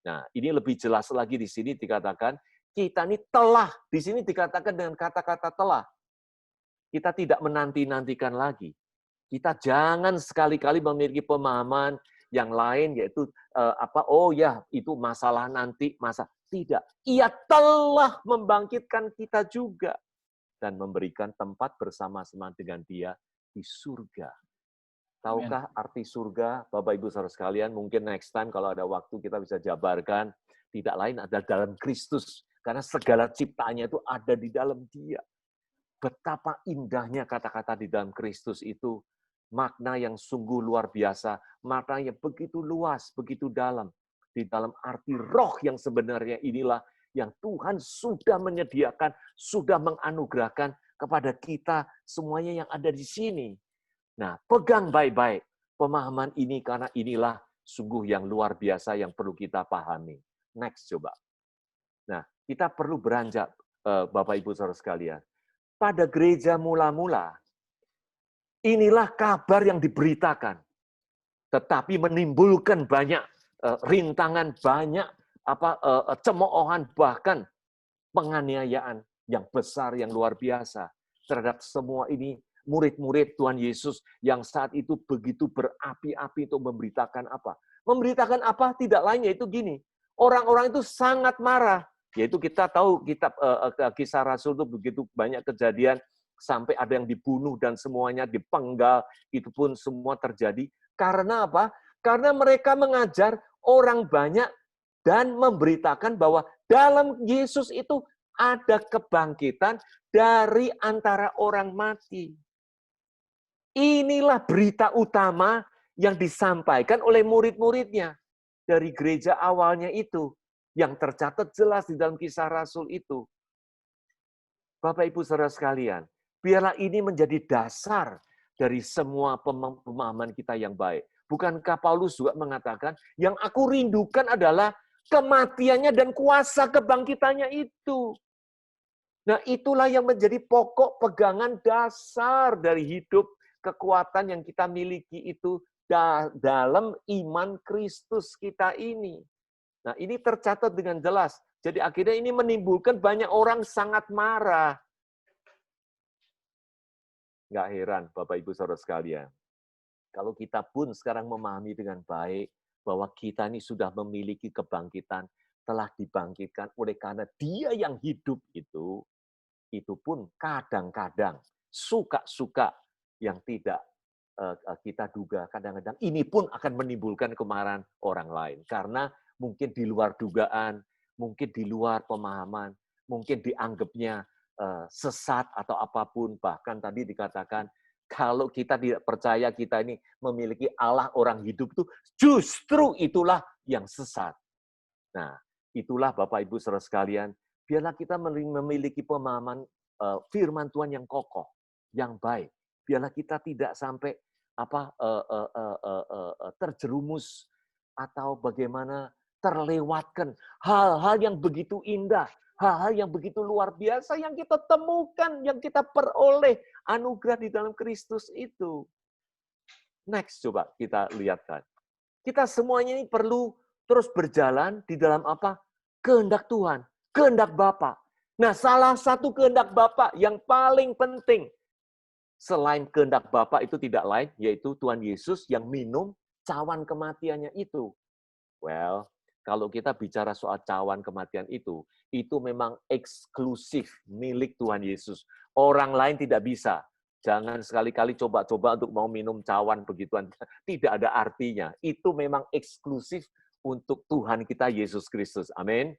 Nah, ini lebih jelas lagi di sini dikatakan, kita ini telah, di sini dikatakan dengan kata-kata telah. Kita tidak menanti-nantikan lagi. Kita jangan sekali-kali memiliki pemahaman yang lain, yaitu oh ya, itu masalah nanti, tidak. Ia telah membangkitkan kita juga dan memberikan tempat bersama-sama dengan Dia di surga. Tahukah arti surga, Bapak Ibu Saudara sekalian? Mungkin next time kalau ada waktu kita bisa jabarkan. Tidak lain adalah dalam Kristus. Karena segala ciptaannya itu ada di dalam Dia. Betapa indahnya kata-kata di dalam Kristus itu. Makna yang sungguh luar biasa. Makna yang begitu luas, begitu dalam. Di dalam arti roh yang sebenarnya inilah yang Tuhan sudah menyediakan, sudah menganugerahkan kepada kita semuanya yang ada di sini. Nah, pegang baik-baik pemahaman ini karena inilah sungguh yang luar biasa yang perlu kita pahami. Next coba. Nah, kita perlu beranjak, Bapak Ibu Saudara sekalian. Pada gereja mula-mula, inilah kabar yang diberitakan. Tetapi menimbulkan banyak rintangan, banyak cemoohan, bahkan penganiayaan yang besar, yang luar biasa. Terhadap semua ini, murid-murid Tuhan Yesus yang saat itu begitu berapi-api untuk memberitakan apa? Memberitakan apa? Tidak lain yaitu gini. Orang-orang itu sangat marah. Yaitu kita tahu kitab Kisah Rasul itu begitu banyak kejadian sampai ada yang dibunuh dan semuanya dipenggal. Itu pun semua terjadi. Karena apa? Karena mereka mengajar orang banyak dan memberitakan bahwa dalam Yesus itu ada kebangkitan dari antara orang mati. Inilah berita utama yang disampaikan oleh murid-muridnya dari gereja awalnya itu, yang tercatat jelas di dalam Kisah Rasul itu. Bapak Ibu Saudara sekalian, biarlah ini menjadi dasar dari semua pemahaman kita yang baik. Bukankah Paulus juga mengatakan, yang aku rindukan adalah kematiannya dan kuasa kebangkitannya itu. Nah, itulah yang menjadi pokok pegangan dasar dari hidup kekuatan yang kita miliki itu dalam iman Kristus kita ini. Nah, ini tercatat dengan jelas. Jadi akhirnya ini menimbulkan banyak orang sangat marah. Nggak heran, Bapak Ibu Saudara sekalian. Kalau kita pun sekarang memahami dengan baik bahwa kita ini sudah memiliki kebangkitan, telah dibangkitkan oleh karena Dia yang hidup itu pun kadang-kadang suka-suka yang tidak kita duga. Kadang-kadang ini pun akan menimbulkan kemarahan orang lain. Karena mungkin di luar dugaan, mungkin di luar pemahaman, mungkin dianggapnya sesat atau apapun. Bahkan tadi dikatakan, kalau kita tidak percaya kita ini memiliki Allah orang hidup itu, justru itulah yang sesat. Nah, itulah Bapak Ibu Saudara sekalian, biarlah kita memiliki pemahaman firman Tuhan yang kokoh, yang baik. Biarlah kita tidak sampai terjerumus atau bagaimana terlewatkan hal-hal yang begitu indah, hal-hal yang begitu luar biasa yang kita temukan, yang kita peroleh anugerah di dalam Kristus itu. Next, coba kita lihatkan. Kita semuanya ini perlu terus berjalan di dalam apa? Kehendak Tuhan, kehendak Bapa. Nah, salah satu kehendak Bapa yang paling penting selain kehendak Bapa itu tidak lain, yaitu Tuhan Yesus yang minum cawan kematiannya itu. Well, kalau kita bicara soal cawan kematian itu memang eksklusif milik Tuhan Yesus. Orang lain tidak bisa. Jangan sekali-kali coba-coba untuk mau minum cawan begituan. Tidak ada artinya. Itu memang eksklusif untuk Tuhan kita Yesus Kristus. Amin.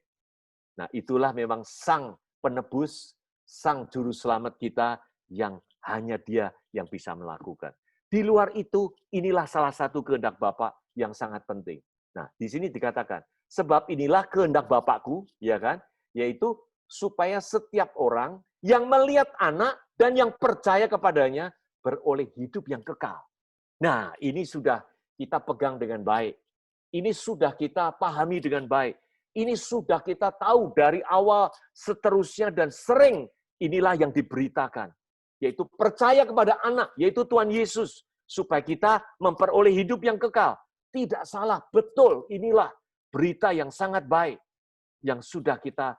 Nah, itulah memang Sang Penebus, Sang Juru Selamat kita yang hanya Dia yang bisa melakukan. Di luar itu, inilah salah satu kehendak Bapa yang sangat penting. Nah, di sini dikatakan, sebab inilah kehendak Bapakku, ya kan? Yaitu supaya setiap orang yang melihat anak dan yang percaya kepadanya beroleh hidup yang kekal. Nah, ini sudah kita pegang dengan baik. Ini sudah kita pahami dengan baik. Ini sudah kita tahu dari awal, seterusnya, dan sering inilah yang diberitakan. Yaitu percaya kepada anak, yaitu Tuhan Yesus. Supaya kita memperoleh hidup yang kekal. Tidak salah, betul. Inilah berita yang sangat baik. Yang sudah kita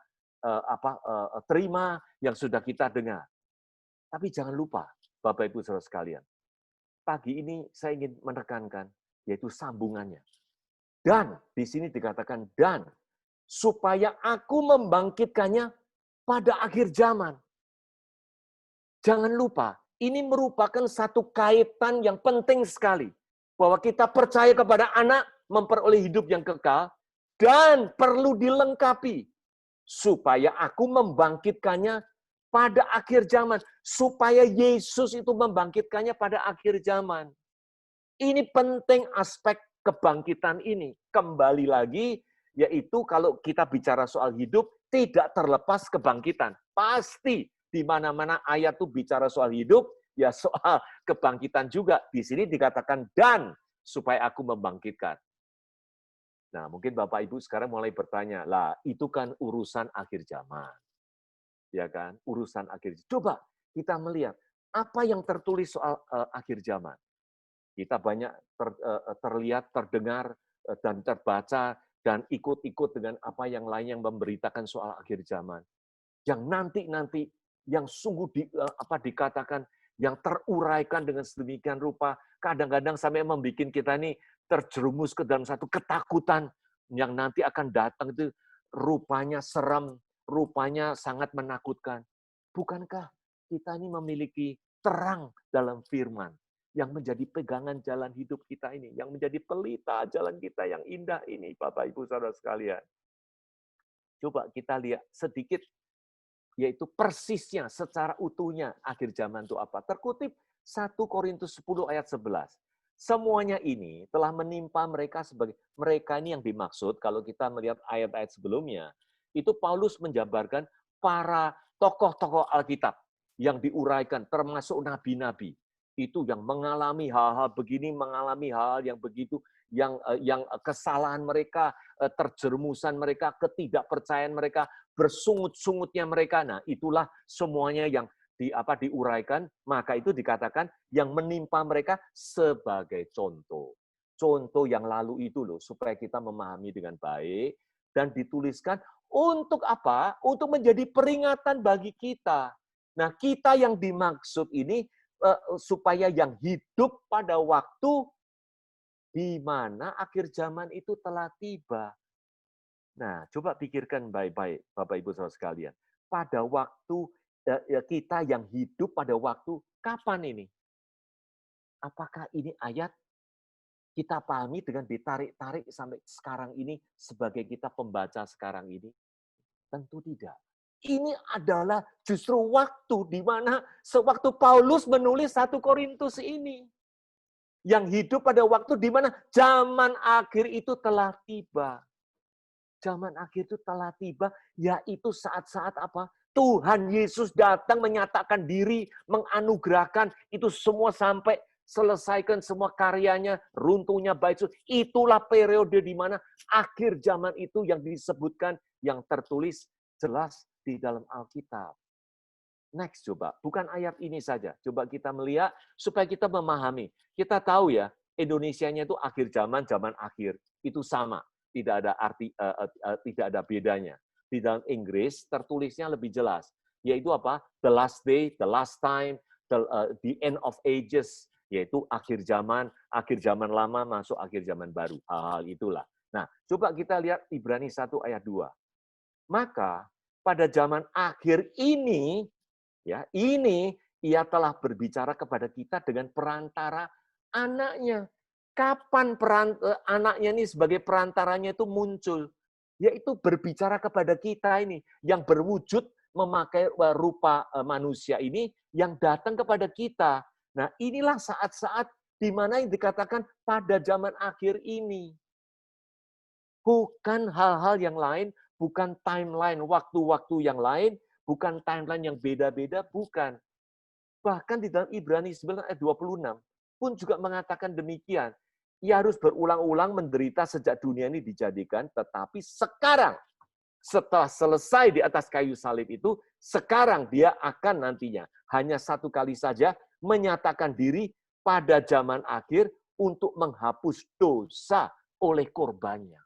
terima, yang sudah kita dengar. Tapi jangan lupa, Bapak Ibu Saudara sekalian. Pagi ini saya ingin menekankan, yaitu sambungannya. Dan, di sini dikatakan, dan, supaya aku membangkitkannya pada akhir zaman. Jangan lupa, ini merupakan satu kaitan yang penting sekali. Bahwa kita percaya kepada anak, memperoleh hidup yang kekal, dan perlu dilengkapi. Supaya aku membangkitkannya pada akhir zaman. Supaya Yesus itu membangkitkannya pada akhir zaman. Ini penting aspek kebangkitan ini. Kembali lagi, yaitu kalau kita bicara soal hidup, tidak terlepas kebangkitan. Pasti di mana-mana ayat itu bicara soal hidup, ya soal kebangkitan juga. Di sini dikatakan, dan supaya aku membangkitkan. Nah, mungkin Bapak Ibu sekarang mulai bertanya, lah itu kan urusan akhir zaman. Ya kan? Urusan akhir zaman. Coba kita melihat, apa yang tertulis soal akhir zaman. Kita banyak terlihat, terdengar, dan terbaca, dan ikut-ikut dengan apa yang lain yang memberitakan soal akhir zaman. Yang nanti-nanti, yang sungguh dikatakan, yang teruraikan dengan sedemikian rupa, kadang-kadang sampai membuat kita ini terjerumus ke dalam satu ketakutan yang nanti akan datang itu rupanya serem, rupanya sangat menakutkan. Bukankah kita ini memiliki terang dalam firman yang menjadi pegangan jalan hidup kita ini, yang menjadi pelita jalan kita yang indah ini, Bapak Ibu Saudara sekalian. Coba kita lihat sedikit, yaitu persisnya, secara utuhnya, akhir zaman itu apa. Terkutip 1 Korintus 10 ayat 11. Semuanya ini telah menimpa mereka sebagai, mereka ini yang dimaksud, kalau kita melihat ayat-ayat sebelumnya, itu Paulus menjabarkan para tokoh-tokoh Alkitab yang diuraikan, termasuk nabi-nabi. Itu yang mengalami hal-hal begini, mengalami hal yang begitu, yang kesalahan mereka, terjerumusan mereka, ketidakpercayaan mereka, bersungut-sungutnya mereka. Nah, itulah semuanya yang diuraikan, maka itu dikatakan yang menimpa mereka sebagai contoh. Contoh yang lalu itu loh, supaya kita memahami dengan baik, dan dituliskan untuk apa? Untuk menjadi peringatan bagi kita. Nah, kita yang dimaksud ini, supaya yang hidup pada waktu di mana akhir zaman itu telah tiba. Nah, coba pikirkan baik-baik, Bapak Ibu Saudara sekalian. Pada waktu kita yang hidup pada waktu kapan ini? Apakah ini ayat kita pahami dengan ditarik-tarik sampai sekarang ini sebagai kita pembaca sekarang ini? Tentu tidak. Ini adalah justru waktu di mana sewaktu Paulus menulis 1 Korintus ini. Yang hidup pada waktu di mana zaman akhir itu telah tiba. Zaman akhir itu telah tiba, yaitu saat-saat apa? Tuhan Yesus datang menyatakan diri, menganugerahkan itu semua sampai selesaikan semua karyanya, runtuhnya bait suci. Itulah periode di mana akhir zaman itu yang disebutkan, yang tertulis jelas di dalam Alkitab. Next coba, bukan ayat ini saja. Coba kita melihat supaya kita memahami. Kita tahu ya, Indonesianya itu akhir zaman, zaman akhir. Itu sama, tidak ada arti, tidak ada bedanya. Di dalam Inggris tertulisnya lebih jelas, yaitu apa? The last day, the last time, the end of ages, yaitu akhir zaman lama masuk akhir zaman baru. Hal itulah. Nah, coba kita lihat Ibrani 1 ayat 2. Maka pada zaman akhir ini, ya, ini ia telah berbicara kepada kita dengan perantara anaknya. Kapan anaknya ini sebagai perantaranya itu muncul? Yaitu berbicara kepada kita ini, yang berwujud memakai rupa manusia ini, yang datang kepada kita. Nah, inilah saat-saat di mana yang dikatakan pada zaman akhir ini. Bukan hal-hal yang lain, bukan timeline, waktu-waktu yang lain, bukan timeline yang beda-beda, bukan. Bahkan di dalam Ibrani 9 ayat 26 pun juga mengatakan demikian. Ia harus berulang-ulang menderita sejak dunia ini dijadikan, tetapi sekarang, setelah selesai di atas kayu salib itu, sekarang dia akan nantinya hanya satu kali saja menyatakan diri pada zaman akhir untuk menghapus dosa oleh korbannya.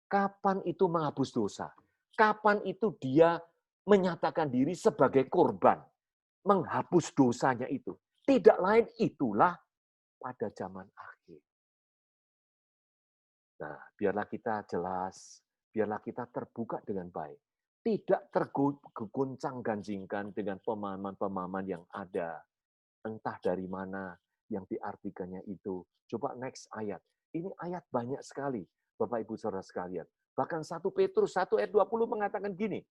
Kapan itu menghapus dosa? Kapan itu dia menyatakan diri sebagai korban? Menghapus dosanya itu. Tidak lain itulah pada zaman akhir. Nah, biarlah kita jelas, biarlah kita terbuka dengan baik. Tidak tergoncang-ganjingkan dengan pemahaman-pemahaman yang ada. Entah dari mana yang diartikannya itu. Coba next ayat. Ini ayat banyak sekali, Bapak Ibu Saudara sekalian. Bahkan 1 Petrus 1 ayat 20 mengatakan gini,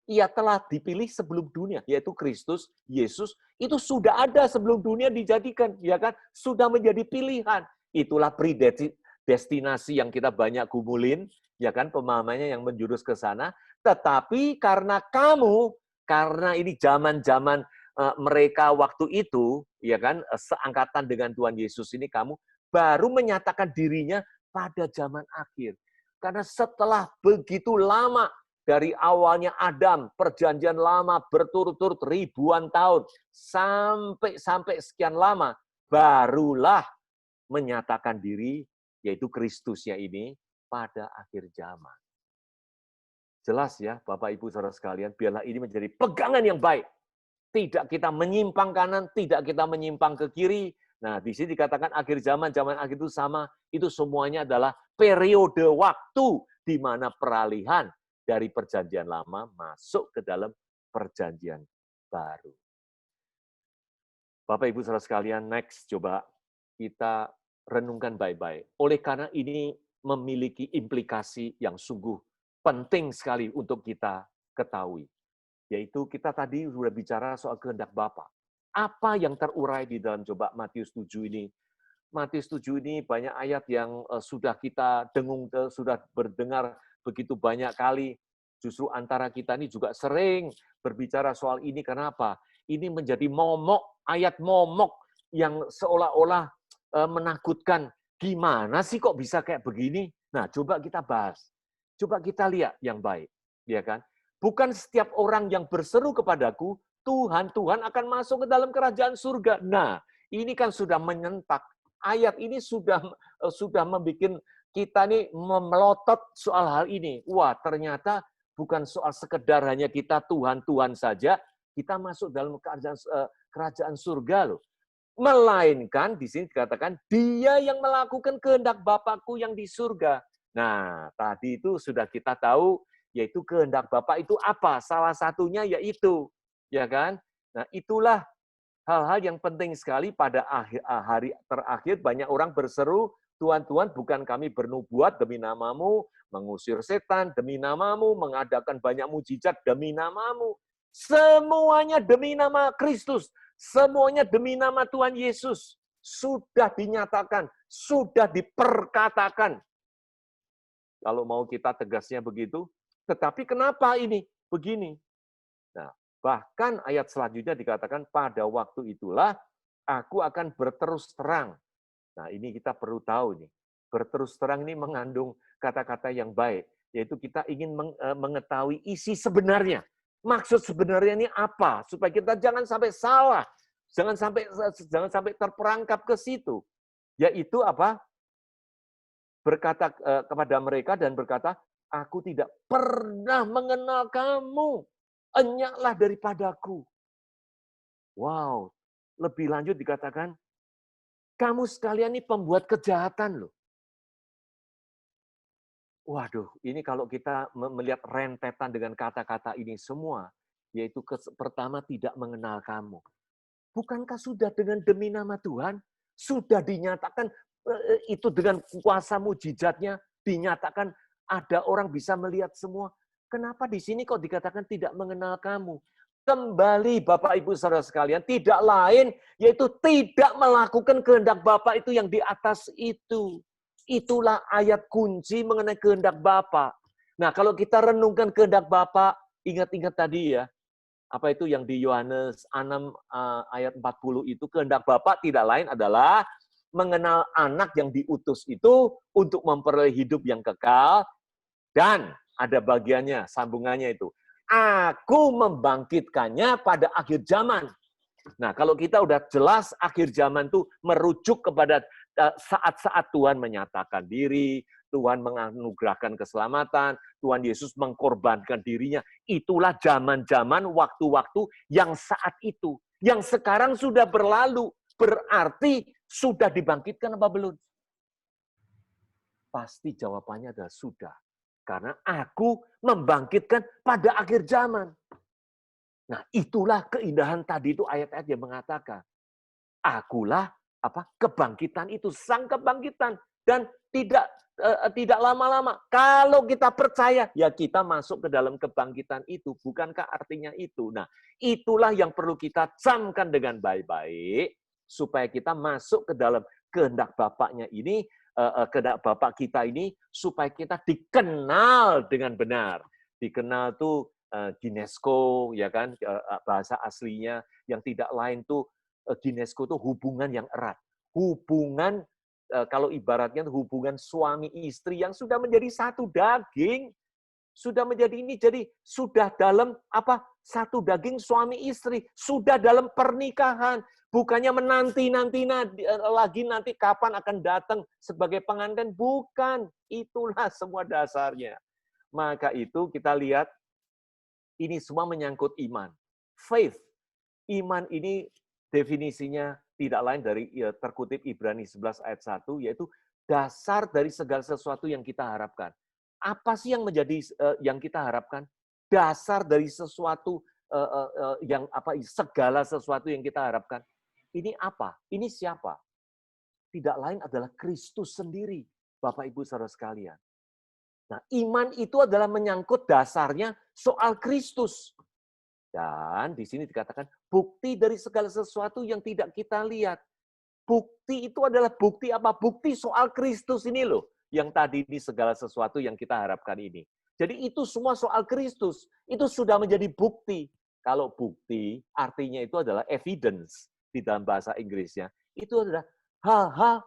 ia telah dipilih sebelum dunia, yaitu Kristus, Yesus, itu sudah ada sebelum dunia dijadikan, ya kan? Sudah menjadi pilihan. Itulah predestinasi yang kita banyak gumulin, ya kan? Pemahamannya yang menjurus ke sana. Tetapi karena ini zaman-zaman mereka waktu itu, ya kan? Seangkatan dengan Tuhan Yesus ini, kamu baru menyatakan dirinya pada zaman akhir. Karena setelah begitu lama, dari awalnya Adam, perjanjian lama berturut-turut ribuan tahun, sampai sekian lama, barulah menyatakan diri, yaitu Kristusnya ini, pada akhir zaman. Jelas ya, Bapak Ibu Saudara sekalian, biarlah ini menjadi pegangan yang baik. Tidak kita menyimpang kanan, tidak kita menyimpang ke kiri. Nah, di sini dikatakan akhir zaman, zaman akhir itu sama, itu semuanya adalah periode waktu di mana peralihan dari perjanjian lama masuk ke dalam perjanjian baru. Bapak Ibu Saudara sekalian, next coba kita renungkan baik-baik. Oleh karena ini memiliki implikasi yang sungguh penting sekali untuk kita ketahui. Yaitu kita tadi sudah bicara soal kehendak Bapa. Apa yang terurai di dalam coba Matius 7 ini? Matius 7 ini banyak ayat yang sudah kita dengung, sudah berdengar begitu banyak kali. Justru antara kita ini juga sering berbicara soal ini. Kenapa? Ini menjadi momok, ayat momok yang seolah-olah menakutkan. Gimana sih kok bisa kayak begini? Nah, coba kita bahas. Coba kita lihat yang baik. Ya kan? Bukan setiap orang yang berseru kepadaku, Tuhan, Tuhan akan masuk ke dalam kerajaan surga. Nah, ini kan sudah menyentak. Ayat ini sudah membuat kita nih memelotot soal hal ini. Wah, ternyata bukan soal sekedar hanya kita Tuhan saja, kita masuk dalam kerajaan surga loh. Melainkan di sini dikatakan dia yang melakukan kehendak Bapakku yang di surga. Nah, tadi itu sudah kita tahu, yaitu kehendak Bapa itu apa? Salah satunya yaitu, ya kan? Nah, itulah hal-hal yang penting sekali pada hari terakhir banyak orang berseru, Tuhan, Tuhan, bukan kami bernubuat demi namamu, mengusir setan demi namamu, mengadakan banyak mujizat demi namamu. Semuanya demi nama Kristus. Semuanya demi nama Tuhan Yesus. Sudah dinyatakan, sudah diperkatakan. Kalau mau kita tegasnya begitu, tetapi kenapa ini begini? Nah, bahkan ayat selanjutnya dikatakan, pada waktu itulah aku akan berterus terang. Nah, ini kita perlu tahu nih. Berterus terang ini mengandung kata-kata yang baik, yaitu kita ingin mengetahui isi sebenarnya. Maksud sebenarnya ini apa? Supaya kita jangan sampai salah, jangan sampai terperangkap ke situ. Yaitu apa? Berkata kepada mereka dan berkata, aku tidak pernah mengenal kamu. Enyaklah daripadaku. Wow. Lebih lanjut dikatakan, kamu sekalian ini pembuat kejahatan loh. Waduh, ini kalau kita melihat rentetan dengan kata-kata ini semua, yaitu pertama tidak mengenal kamu. Bukankah sudah dengan demi nama Tuhan, sudah dinyatakan itu dengan kuasa mujizatnya, dinyatakan ada orang bisa melihat semua. Kenapa di sini kok dikatakan tidak mengenal kamu? kembali Bapak Ibu Saudara sekalian, tidak lain yaitu tidak melakukan kehendak Bapa itu yang di atas itu. Itulah ayat kunci mengenai kehendak Bapa. Nah, kalau kita renungkan kehendak Bapa, ingat-ingat tadi ya, apa itu yang di Yohanes 6 ayat 40 itu, kehendak Bapa tidak lain adalah mengenal anak yang diutus itu untuk memperoleh hidup yang kekal, dan ada bagiannya, sambungannya itu. Aku membangkitkannya pada akhir zaman. Nah, kalau kita udah jelas akhir zaman itu merujuk kepada saat-saat Tuhan menyatakan diri, Tuhan menganugerahkan keselamatan, Tuhan Yesus mengkorbankan dirinya. Itulah zaman-zaman, waktu-waktu yang saat itu. Yang sekarang sudah berlalu. Berarti sudah dibangkitkan apa belum? Pasti jawabannya adalah sudah. Karena aku membangkitkan pada akhir zaman. Nah, itulah keindahan tadi itu ayat-ayat yang mengatakan, akulah kebangkitan itu, sang kebangkitan, dan tidak lama-lama. Kalau kita percaya, ya kita masuk ke dalam kebangkitan itu. Bukankah artinya itu? Nah, itulah yang perlu kita camkan dengan baik-baik supaya kita masuk ke dalam kehendak Bapaknya ini, kehendak Bapak kita ini, supaya kita dikenal dengan benar. Dikenal tuh ginesko, ya kan, bahasa aslinya yang tidak lain tuh ginesko tuh hubungan yang erat. Hubungan, kalau ibaratnya hubungan suami istri yang sudah menjadi satu daging, sudah menjadi ini, jadi sudah dalam satu daging suami istri, sudah dalam pernikahan, bukannya menanti-nanti lagi nanti kapan akan datang sebagai pengantin, bukan. Itulah semua dasarnya. Maka itu kita lihat ini semua menyangkut iman. Faith. Iman ini definisinya tidak lain dari terkutip Ibrani 11 ayat 1, yaitu dasar dari segala sesuatu yang kita harapkan. Apa sih yang menjadi yang kita harapkan? Dasar dari sesuatu yang segala sesuatu yang kita harapkan. Ini apa? Ini siapa? Tidak lain adalah Kristus sendiri, Bapak Ibu Saudara sekalian. Nah, iman itu adalah menyangkut dasarnya soal Kristus. Dan di sini dikatakan bukti dari segala sesuatu yang tidak kita lihat. Bukti itu adalah bukti apa? Bukti soal Kristus ini loh. Yang tadi ini segala sesuatu yang kita harapkan ini. Jadi itu semua soal Kristus. Itu sudah menjadi bukti. Kalau bukti artinya itu adalah evidence di dalam bahasa Inggrisnya. Itu adalah hal-hal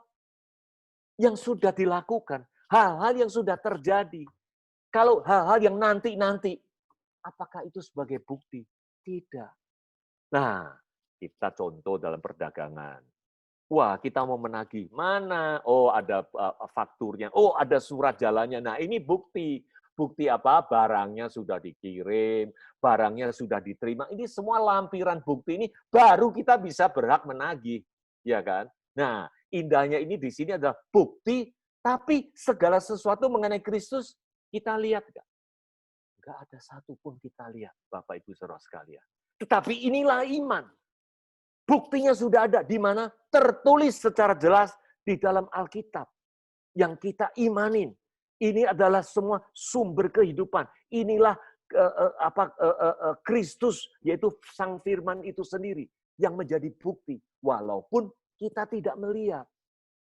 yang sudah dilakukan. Hal-hal yang sudah terjadi. Kalau hal-hal yang nanti-nanti, apakah itu sebagai bukti? Tidak. Nah, kita contoh dalam perdagangan. Wah, kita mau menagih. Mana? Oh, ada fakturnya. Oh, ada surat jalannya. Nah, ini bukti. Bukti apa? Barangnya sudah dikirim, barangnya sudah diterima. Ini semua lampiran bukti ini baru kita bisa berhak menagih. Ya kan? Nah, indahnya ini di sini adalah bukti, tapi segala sesuatu mengenai Kristus kita lihat nggak? Nggak ada satupun kita lihat, Bapak Ibu Saudara sekalian. Tetapi inilah iman. Buktinya sudah ada, di mana tertulis secara jelas di dalam Alkitab. Yang kita imanin. Ini adalah semua sumber kehidupan. Inilah Kristus, yaitu Sang Firman itu sendiri. Yang menjadi bukti, walaupun kita tidak melihat.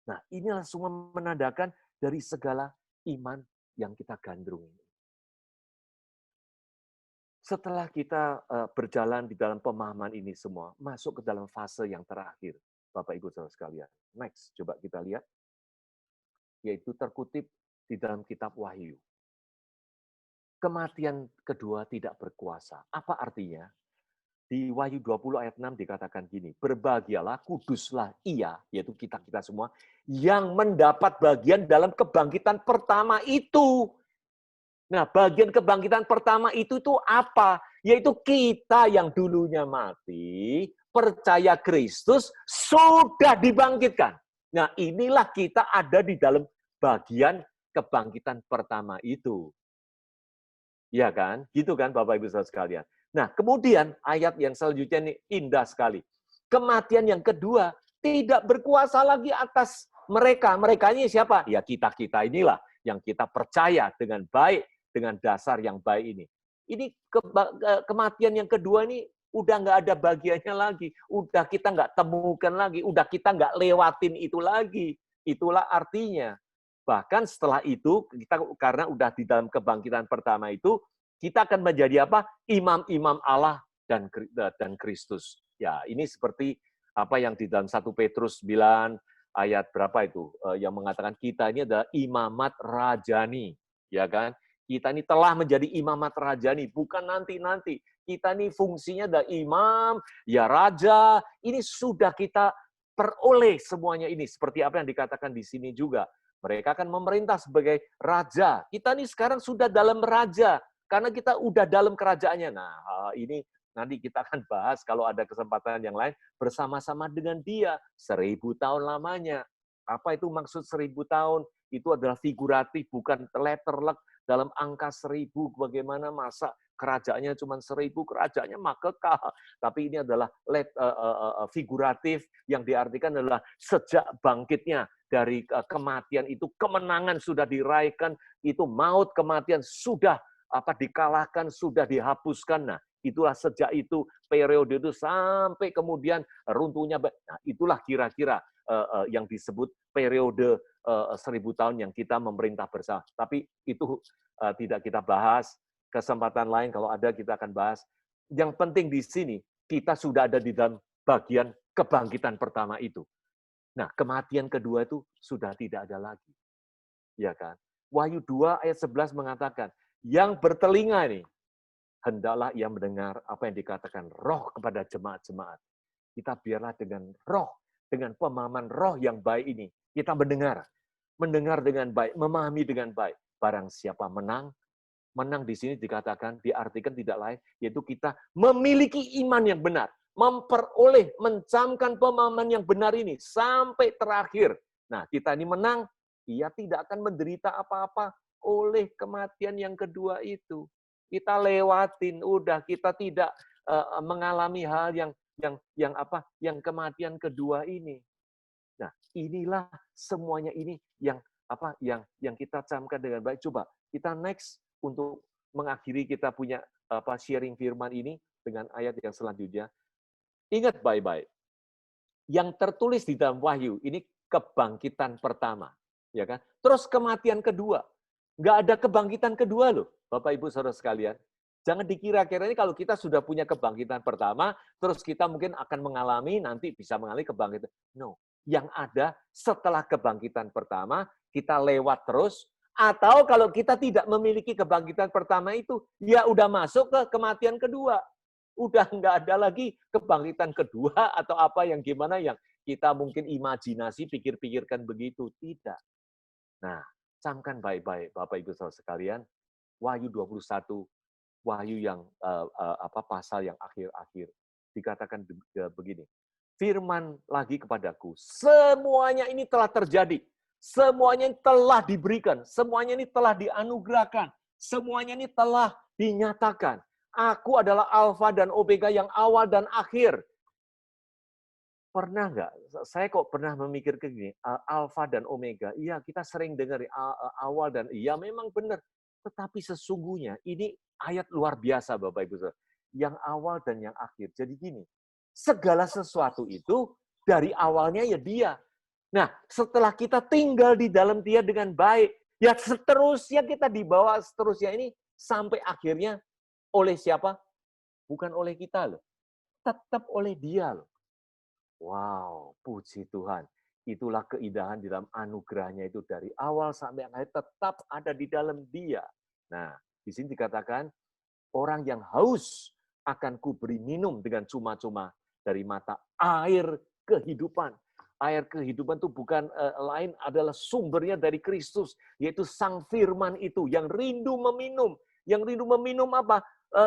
Nah, inilah semua menandakan dari segala iman yang kita gandrung ini. Setelah kita berjalan di dalam pemahaman ini semua, masuk ke dalam fase yang terakhir, Bapak Ibu Saudara sekalian. Next, coba kita lihat. Yaitu terkutip di dalam kitab Wahyu. Kematian kedua tidak berkuasa. Apa artinya? Di Wahyu 20 ayat 6 dikatakan gini, berbahagialah, kuduslah ia, yaitu kita-kita semua, yang mendapat bagian dalam kebangkitan pertama itu. Nah, bagian kebangkitan pertama itu apa? Yaitu kita yang dulunya mati, percaya Kristus, sudah dibangkitkan. Nah, inilah kita ada di dalam bagian kebangkitan pertama itu. Ya kan? Gitu kan Bapak Ibu Saudara sekalian. Nah, kemudian ayat yang selanjutnya ini indah sekali. Kematian yang kedua tidak berkuasa lagi atas mereka. Mereka ini siapa? Ya kita-kita inilah yang kita percaya dengan baik, dengan dasar yang baik ini. Ini kematian yang kedua ini udah nggak ada bagiannya lagi, udah kita nggak temukan lagi, udah kita nggak lewatin itu lagi. Itulah artinya. Bahkan setelah itu, kita karena udah di dalam kebangkitan pertama itu, kita akan menjadi apa? Imam-imam Allah dan Kristus. Ya, ini seperti apa yang di dalam 1 Petrus 9 ayat berapa itu yang mengatakan kita ini adalah imamat rajani, ya kan? Kita ini telah menjadi imamat rajani, bukan nanti-nanti. Kita ini fungsinya adalah imam, ya raja. Ini sudah kita peroleh semuanya ini. Seperti apa yang dikatakan di sini juga. Mereka akan memerintah sebagai raja. Kita ini sekarang sudah dalam raja, karena kita udah dalam kerajaannya. Nah, ini nanti kita akan bahas kalau ada kesempatan yang lain bersama-sama dengan dia 1000 tahun lamanya. Apa itu maksud 1000 tahun? Itu adalah figuratif, bukan letterlek dalam angka 1000. Bagaimana masa kerajaannya cuma 1000, kerajaannya mah kekal. Tapi ini adalah figuratif yang diartikan adalah sejak bangkitnya dari kematian itu, kemenangan sudah diraihkan, itu maut kematian sudah dikalahkan, sudah dihapuskan. Nah, itulah sejak itu periode itu sampai kemudian runtuhnya. Nah, itulah kira-kira yang disebut periode 1000 tahun yang kita memerintah bersama. Tapi itu tidak kita bahas. Kesempatan lain kalau ada kita akan bahas. Yang penting di sini kita sudah ada di dalam bagian kebangkitan pertama itu. Nah, kematian kedua itu sudah tidak ada lagi. Ya kan? Wahyu 2 ayat 11 mengatakan, yang bertelinga ini, hendaklah ia mendengar apa yang dikatakan roh kepada jemaat-jemaat. Kita biarlah dengan roh, dengan pemahaman roh yang baik ini, kita mendengar dengan baik, memahami dengan baik. Barang siapa menang di sini dikatakan, diartikan tidak lain, yaitu kita memiliki iman yang benar, memperoleh, mencamkan pemahaman yang benar ini sampai terakhir. Nah, kita ini menang, ia tidak akan menderita apa-apa oleh kematian yang kedua itu. Kita lewatin, udah kita tidak mengalami hal yang kematian kedua ini. Nah, inilah semuanya ini yang kita camkan dengan baik. Coba kita next untuk mengakhiri kita punya sharing firman ini dengan ayat yang selanjutnya. Ingat baik-baik. Yang tertulis di dalam Wahyu ini kebangkitan pertama, ya kan? Terus kematian kedua. Nggak ada kebangkitan kedua loh, Bapak Ibu Saudara sekalian. Jangan dikira-kira ini kalau kita sudah punya kebangkitan pertama, terus kita mungkin akan mengalami, nanti bisa mengalami kebangkitan. No. Yang ada setelah kebangkitan pertama, kita lewat terus, atau kalau kita tidak memiliki kebangkitan pertama itu, ya udah masuk ke kematian kedua. Udah nggak ada lagi kebangkitan kedua atau apa yang gimana yang kita mungkin imajinasi, pikir-pikirkan begitu. Tidak. Nah, camkan baik-baik Bapak Ibu Saudara sekalian, Wahyu 21, Wahyu yang pasal yang akhir-akhir dikatakan begini. Firman lagi kepadaku, semuanya ini telah terjadi. Semuanya ini telah diberikan, semuanya ini telah dianugerahkan, semuanya ini telah dinyatakan. Aku adalah Alfa dan Omega yang awal dan akhir. Pernah nggak? Saya kok pernah memikir ke gini, Alfa dan Omega. Iya, kita sering dengar awal dan iya memang benar. Tetapi sesungguhnya ini ayat luar biasa Bapak Ibu Saudara. Yang awal dan yang akhir. Jadi gini, segala sesuatu itu dari awalnya ya dia. Nah, setelah kita tinggal di dalam dia dengan baik, ya seterusnya kita dibawa seterusnya ini sampai akhirnya oleh siapa? Bukan oleh kita loh. Tetap oleh dia loh. Wow, puji Tuhan. Itulah keindahan di dalam anugerahnya itu dari awal sampai akhir tetap ada di dalam dia. Nah, di sini dikatakan, orang yang haus akan kuberi minum dengan cuma-cuma dari mata air kehidupan. Air kehidupan itu bukan lain adalah sumbernya dari Kristus, yaitu Sang Firman itu yang rindu meminum. Yang rindu meminum apa?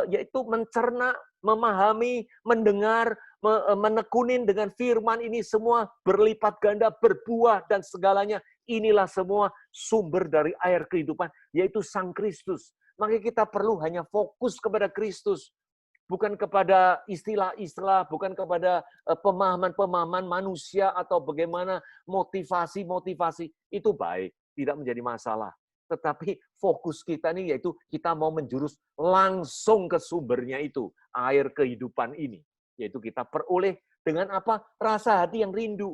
Yaitu mencerna, memahami, mendengar, menekunin dengan firman ini semua berlipat ganda, berbuah dan segalanya. Inilah semua sumber dari air kehidupan, yaitu Sang Kristus. Maka kita perlu hanya fokus kepada Kristus. Bukan kepada istilah-istilah, bukan kepada pemahaman-pemahaman manusia atau bagaimana motivasi-motivasi. Itu baik, tidak menjadi masalah. Tetapi fokus kita ini yaitu kita mau menjurus langsung ke sumbernya itu, air kehidupan ini. Yaitu kita peroleh dengan apa? Rasa hati yang rindu.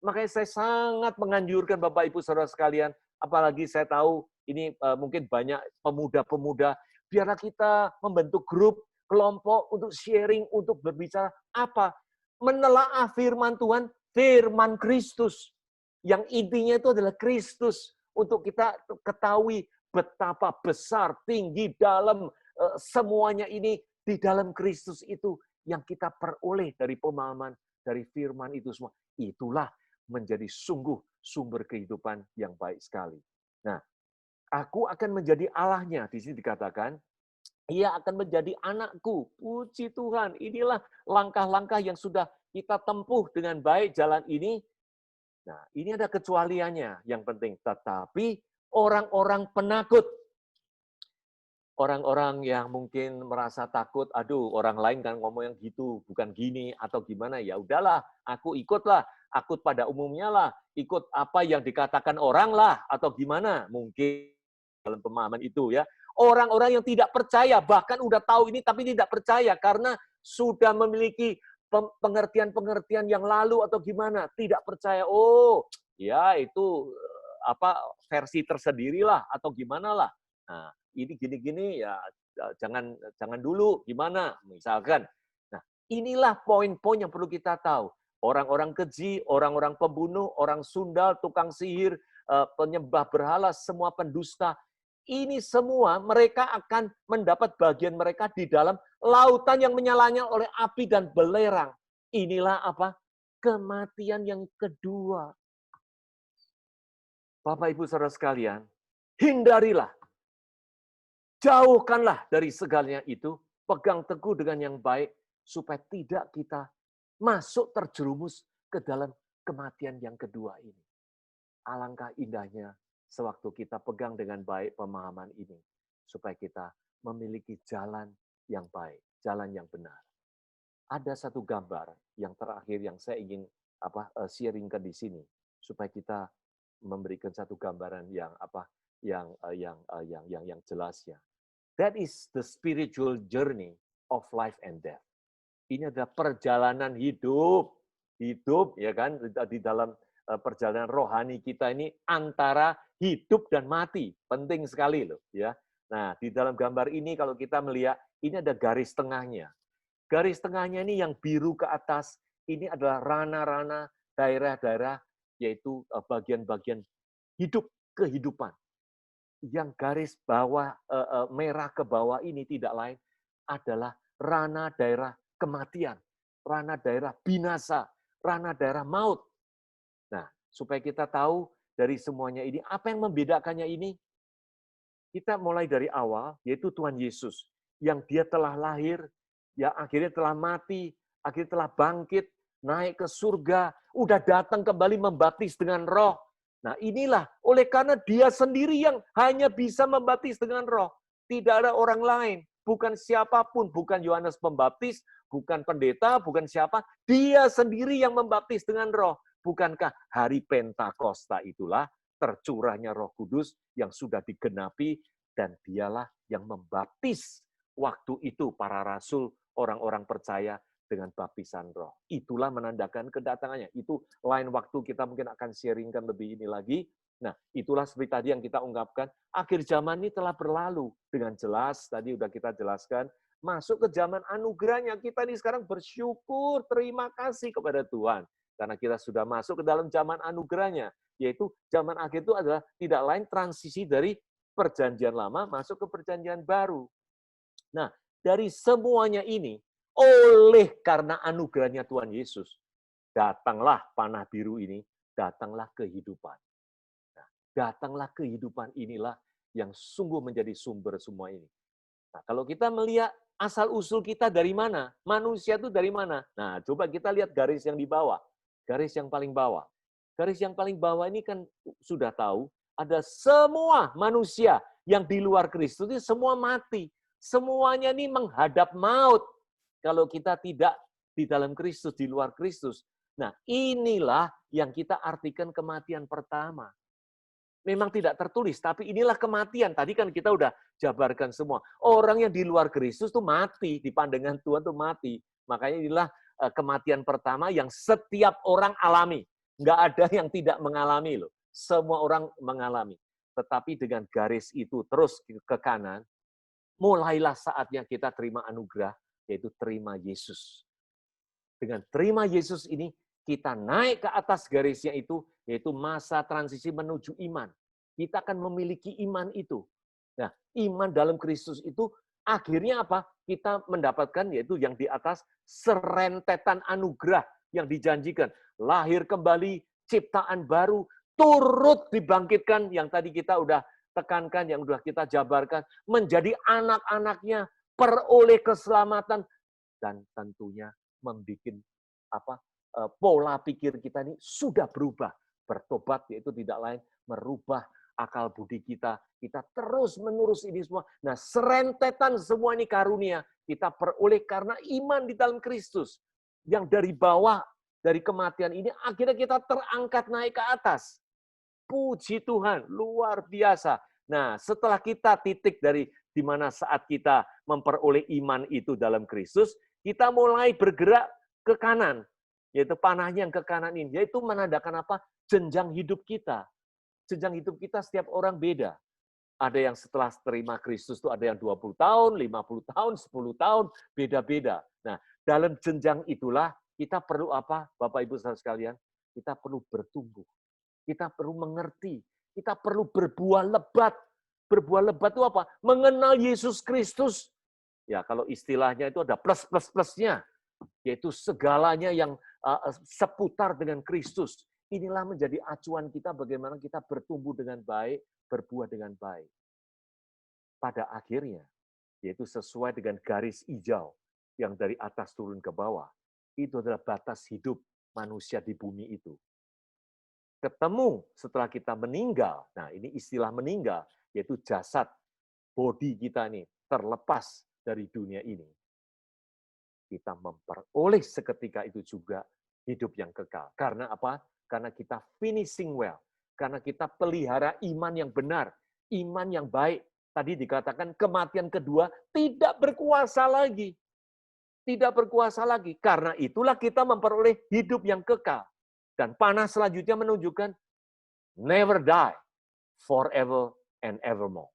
Makanya saya sangat menganjurkan Bapak Ibu Saudara sekalian, apalagi saya tahu ini mungkin banyak pemuda-pemuda, biarlah kita membentuk grup, kelompok untuk sharing, untuk berbicara apa? Menelaah firman Tuhan, firman Kristus. Yang intinya itu adalah Kristus. Untuk kita ketahui betapa besar, tinggi, dalam semuanya ini di dalam Kristus itu yang kita peroleh dari pemahaman dari firman itu semua. Itulah menjadi sungguh sumber kehidupan yang baik sekali. Nah, aku akan menjadi Allahnya. Di sini dikatakan, ia akan menjadi anakku. Puji Tuhan, inilah langkah-langkah yang sudah kita tempuh dengan baik jalan ini. Nah, ini ada kecualiannya yang penting. Tetapi orang-orang penakut, orang-orang yang mungkin merasa takut, aduh orang lain kan ngomong yang gitu, bukan gini atau gimana, ya udahlah, aku ikutlah, akut pada umumnya lah, ikut apa yang dikatakan orang lah, atau gimana, mungkin dalam pemahaman itu ya. Orang-orang yang tidak percaya, bahkan udah tahu ini tapi tidak percaya, karena sudah memiliki pengertian-pengertian yang lalu atau gimana, tidak percaya, oh ya itu apa versi tersendirilah atau gimana lah. Nah, ini gini-gini ya jangan dulu gimana misalkan. Nah, inilah poin-poin yang perlu kita tahu. Orang-orang keji, orang-orang pembunuh, orang sundal, tukang sihir, penyembah berhala, semua pendusta, ini semua mereka akan mendapat bagian mereka di dalam lautan yang menyalanya oleh api dan belerang. Inilah apa? Kematian yang kedua. Bapak Ibu Saudara sekalian, hindarilah. Jauhkanlah dari segalanya itu, pegang teguh dengan yang baik, supaya tidak kita masuk terjerumus ke dalam kematian yang kedua ini. Alangkah indahnya sewaktu kita pegang dengan baik pemahaman ini, supaya kita memiliki jalan yang baik, jalan yang benar. Ada satu gambar yang terakhir yang saya ingin sharingkan di sini, supaya kita memberikan satu gambaran yang jelasnya. That is the spiritual journey of life and death. Ini adalah perjalanan hidup ya kan, di dalam perjalanan rohani kita ini antara hidup dan mati. Penting sekali loh ya. Nah, di dalam gambar ini kalau kita melihat ini ada garis tengahnya. Garis tengahnya ini yang biru ke atas, ini adalah rana-rana, daerah-daerah, yaitu bagian-bagian hidup, kehidupan. Yang garis bawah merah ke bawah ini tidak lain adalah ranah daerah kematian, ranah daerah binasa, ranah daerah maut. Nah, supaya kita tahu dari semuanya ini, apa yang membedakannya ini? Kita mulai dari awal, yaitu Tuhan Yesus, yang dia telah lahir, ya akhirnya telah mati, akhirnya telah bangkit, naik ke surga, udah datang kembali membaptis dengan Roh. Nah, inilah oleh karena dia sendiri yang hanya bisa membaptis dengan Roh. Tidak ada orang lain, bukan siapapun, bukan Yohanes Pembaptis, bukan pendeta, bukan siapa. Dia sendiri yang membaptis dengan Roh. Bukankah hari Pentakosta itulah tercurahnya Roh Kudus yang sudah digenapi, dan dialah yang membaptis waktu itu para rasul, orang-orang percaya dengan baptisan Roh. Itulah menandakan kedatangannya. Itu lain waktu kita mungkin akan sharingkan lebih ini lagi. Nah, itulah seperti tadi yang kita ungkapkan, akhir zaman ini telah berlalu dengan jelas, tadi udah kita jelaskan, masuk ke zaman anugerahnya. Kita ini sekarang bersyukur, terima kasih kepada Tuhan. Karena kita sudah masuk ke dalam zaman anugerahnya, yaitu zaman akhir itu adalah tidak lain transisi dari perjanjian lama masuk ke perjanjian baru. Nah, dari semuanya ini, oleh karena anugerahnya Tuhan Yesus, datanglah panah biru ini, datanglah kehidupan. Nah, datanglah kehidupan inilah yang sungguh menjadi sumber semua ini. Nah, kalau kita melihat asal-usul kita dari mana, manusia itu dari mana? Nah, coba kita lihat garis yang di bawah, garis yang paling bawah. Garis yang paling bawah ini kan sudah tahu, ada semua manusia yang di luar Kristus itu semua mati. Semuanya ini menghadap maut. Kalau kita tidak di dalam Kristus, di luar Kristus. Nah, inilah yang kita artikan kematian pertama. memang tidak tertulis, tapi inilah kematian. Tadi kan kita udah jabarkan semua. Orang yang di luar Kristus tuh mati, di pandangan Tuhan tuh mati. Makanya inilah kematian pertama yang setiap orang alami. Nggak ada yang tidak mengalami loh. Semua orang mengalami. Tetapi dengan garis itu terus ke kanan, mulailah saatnya kita terima anugerah, yaitu terima Yesus. Dengan terima Yesus ini, kita naik ke atas garisnya itu, yaitu masa transisi menuju iman. Kita akan memiliki iman itu. Nah, iman dalam Kristus itu akhirnya apa? Kita mendapatkan yaitu yang di atas serentetan anugerah yang dijanjikan. Lahir kembali, ciptaan baru, turut dibangkitkan yang tadi kita udah tekankan, yang udah kita jabarkan, menjadi anak-anaknya, peroleh keselamatan, dan tentunya membuat pola pikir kita ini sudah berubah. Bertobat yaitu tidak lain merubah akal budi kita. Kita terus menerus ini semua. Nah, serentetan semua ini karunia kita peroleh karena iman di dalam Kristus. Yang dari bawah, dari kematian ini, akhirnya kita terangkat naik ke atas. Puji Tuhan, luar biasa. Nah, setelah kita titik dari di mana saat kita memperoleh iman itu dalam Kristus, kita mulai bergerak ke kanan. Yaitu panahnya yang ke kanan ini. Yaitu menandakan apa? Jenjang hidup kita. Jenjang hidup kita setiap orang beda. Ada yang setelah terima Kristus itu ada yang 20 tahun, 50 tahun, 10 tahun, beda-beda. Nah, dalam jenjang itulah kita perlu apa, Bapak Ibu saudara sekalian? Kita perlu bertumbuh. Kita perlu mengerti. Kita perlu berbuah lebat. Berbuah lebat itu apa? Mengenal Yesus Kristus. Ya, kalau istilahnya itu ada plus-plus-plusnya. Yaitu segalanya yang seputar dengan Kristus. Inilah menjadi acuan kita bagaimana kita bertumbuh dengan baik, berbuah dengan baik. Pada akhirnya, yaitu sesuai dengan garis hijau yang dari atas turun ke bawah, itu adalah batas hidup manusia di bumi itu. Ketemu setelah kita meninggal, nah ini istilah meninggal, yaitu jasad, body kita ini terlepas dari dunia ini. Kita memperoleh seketika itu juga hidup yang kekal. Karena apa? Karena kita finishing well. Karena kita pelihara iman yang benar, iman yang baik. Tadi dikatakan kematian kedua tidak berkuasa lagi. Tidak berkuasa lagi. Karena itulah kita memperoleh hidup yang kekal. Dan panah selanjutnya menunjukkan never die, forever and evermore.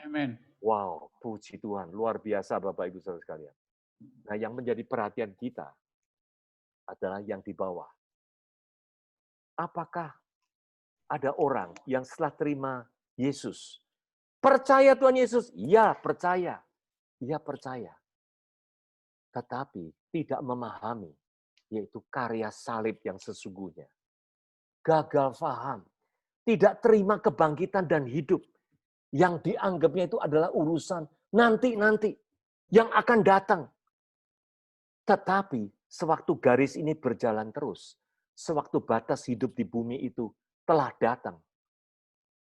Amen. Wow, puji Tuhan. Luar biasa Bapak Ibu saudara sekalian. Nah, yang menjadi perhatian kita adalah yang di bawah. Apakah ada orang yang setelah terima Yesus, percaya Tuhan Yesus? Ya, percaya. Ya, percaya. Tetapi tidak memahami, yaitu karya salib yang sesungguhnya. Gagal paham. Tidak terima kebangkitan dan hidup. Yang dianggapnya itu adalah urusan nanti-nanti. Yang akan datang. Tetapi sewaktu garis ini berjalan terus, sewaktu batas hidup di bumi itu telah datang,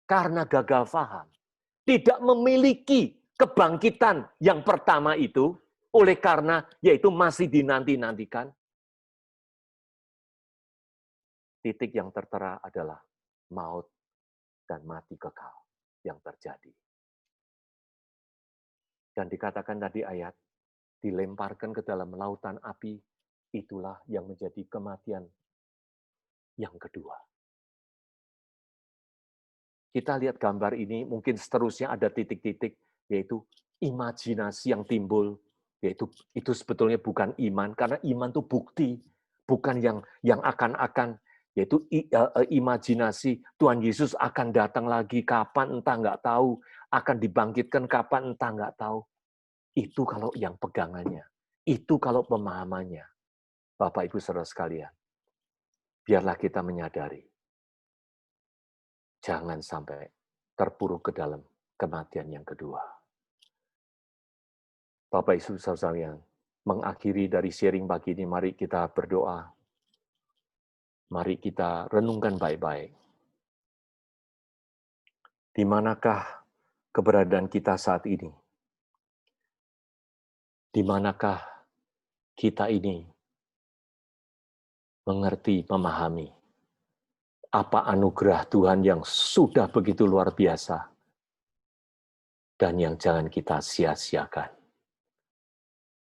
karena gagal paham, tidak memiliki kebangkitan yang pertama itu, oleh karena yaitu masih dinanti-nantikan, titik yang tertera adalah maut dan mati kekal yang terjadi. Dan dikatakan tadi ayat, dilemparkan ke dalam lautan api, itulah yang menjadi kematian yang kedua. Kita lihat gambar ini, mungkin seterusnya ada titik-titik, yaitu imajinasi yang timbul, yaitu itu sebetulnya bukan iman, karena iman itu bukti, bukan yang akan-akan, yaitu imajinasi Tuhan Yesus akan datang lagi, kapan entah nggak tahu, akan dibangkitkan kapan entah nggak tahu. Itu kalau yang pegangannya. Itu kalau pemahamannya. Bapak, Ibu, saudara sekalian. Biarlah kita menyadari. Jangan sampai terpuruk ke dalam kematian yang kedua. Bapak, Ibu, saudara sekalian. Mengakhiri dari sharing pagi ini, mari kita berdoa. Mari kita renungkan baik-baik. Di manakah keberadaan kita saat ini? Di manakah kita ini mengerti, memahami apa anugerah Tuhan yang sudah begitu luar biasa dan yang jangan kita sia-siakan.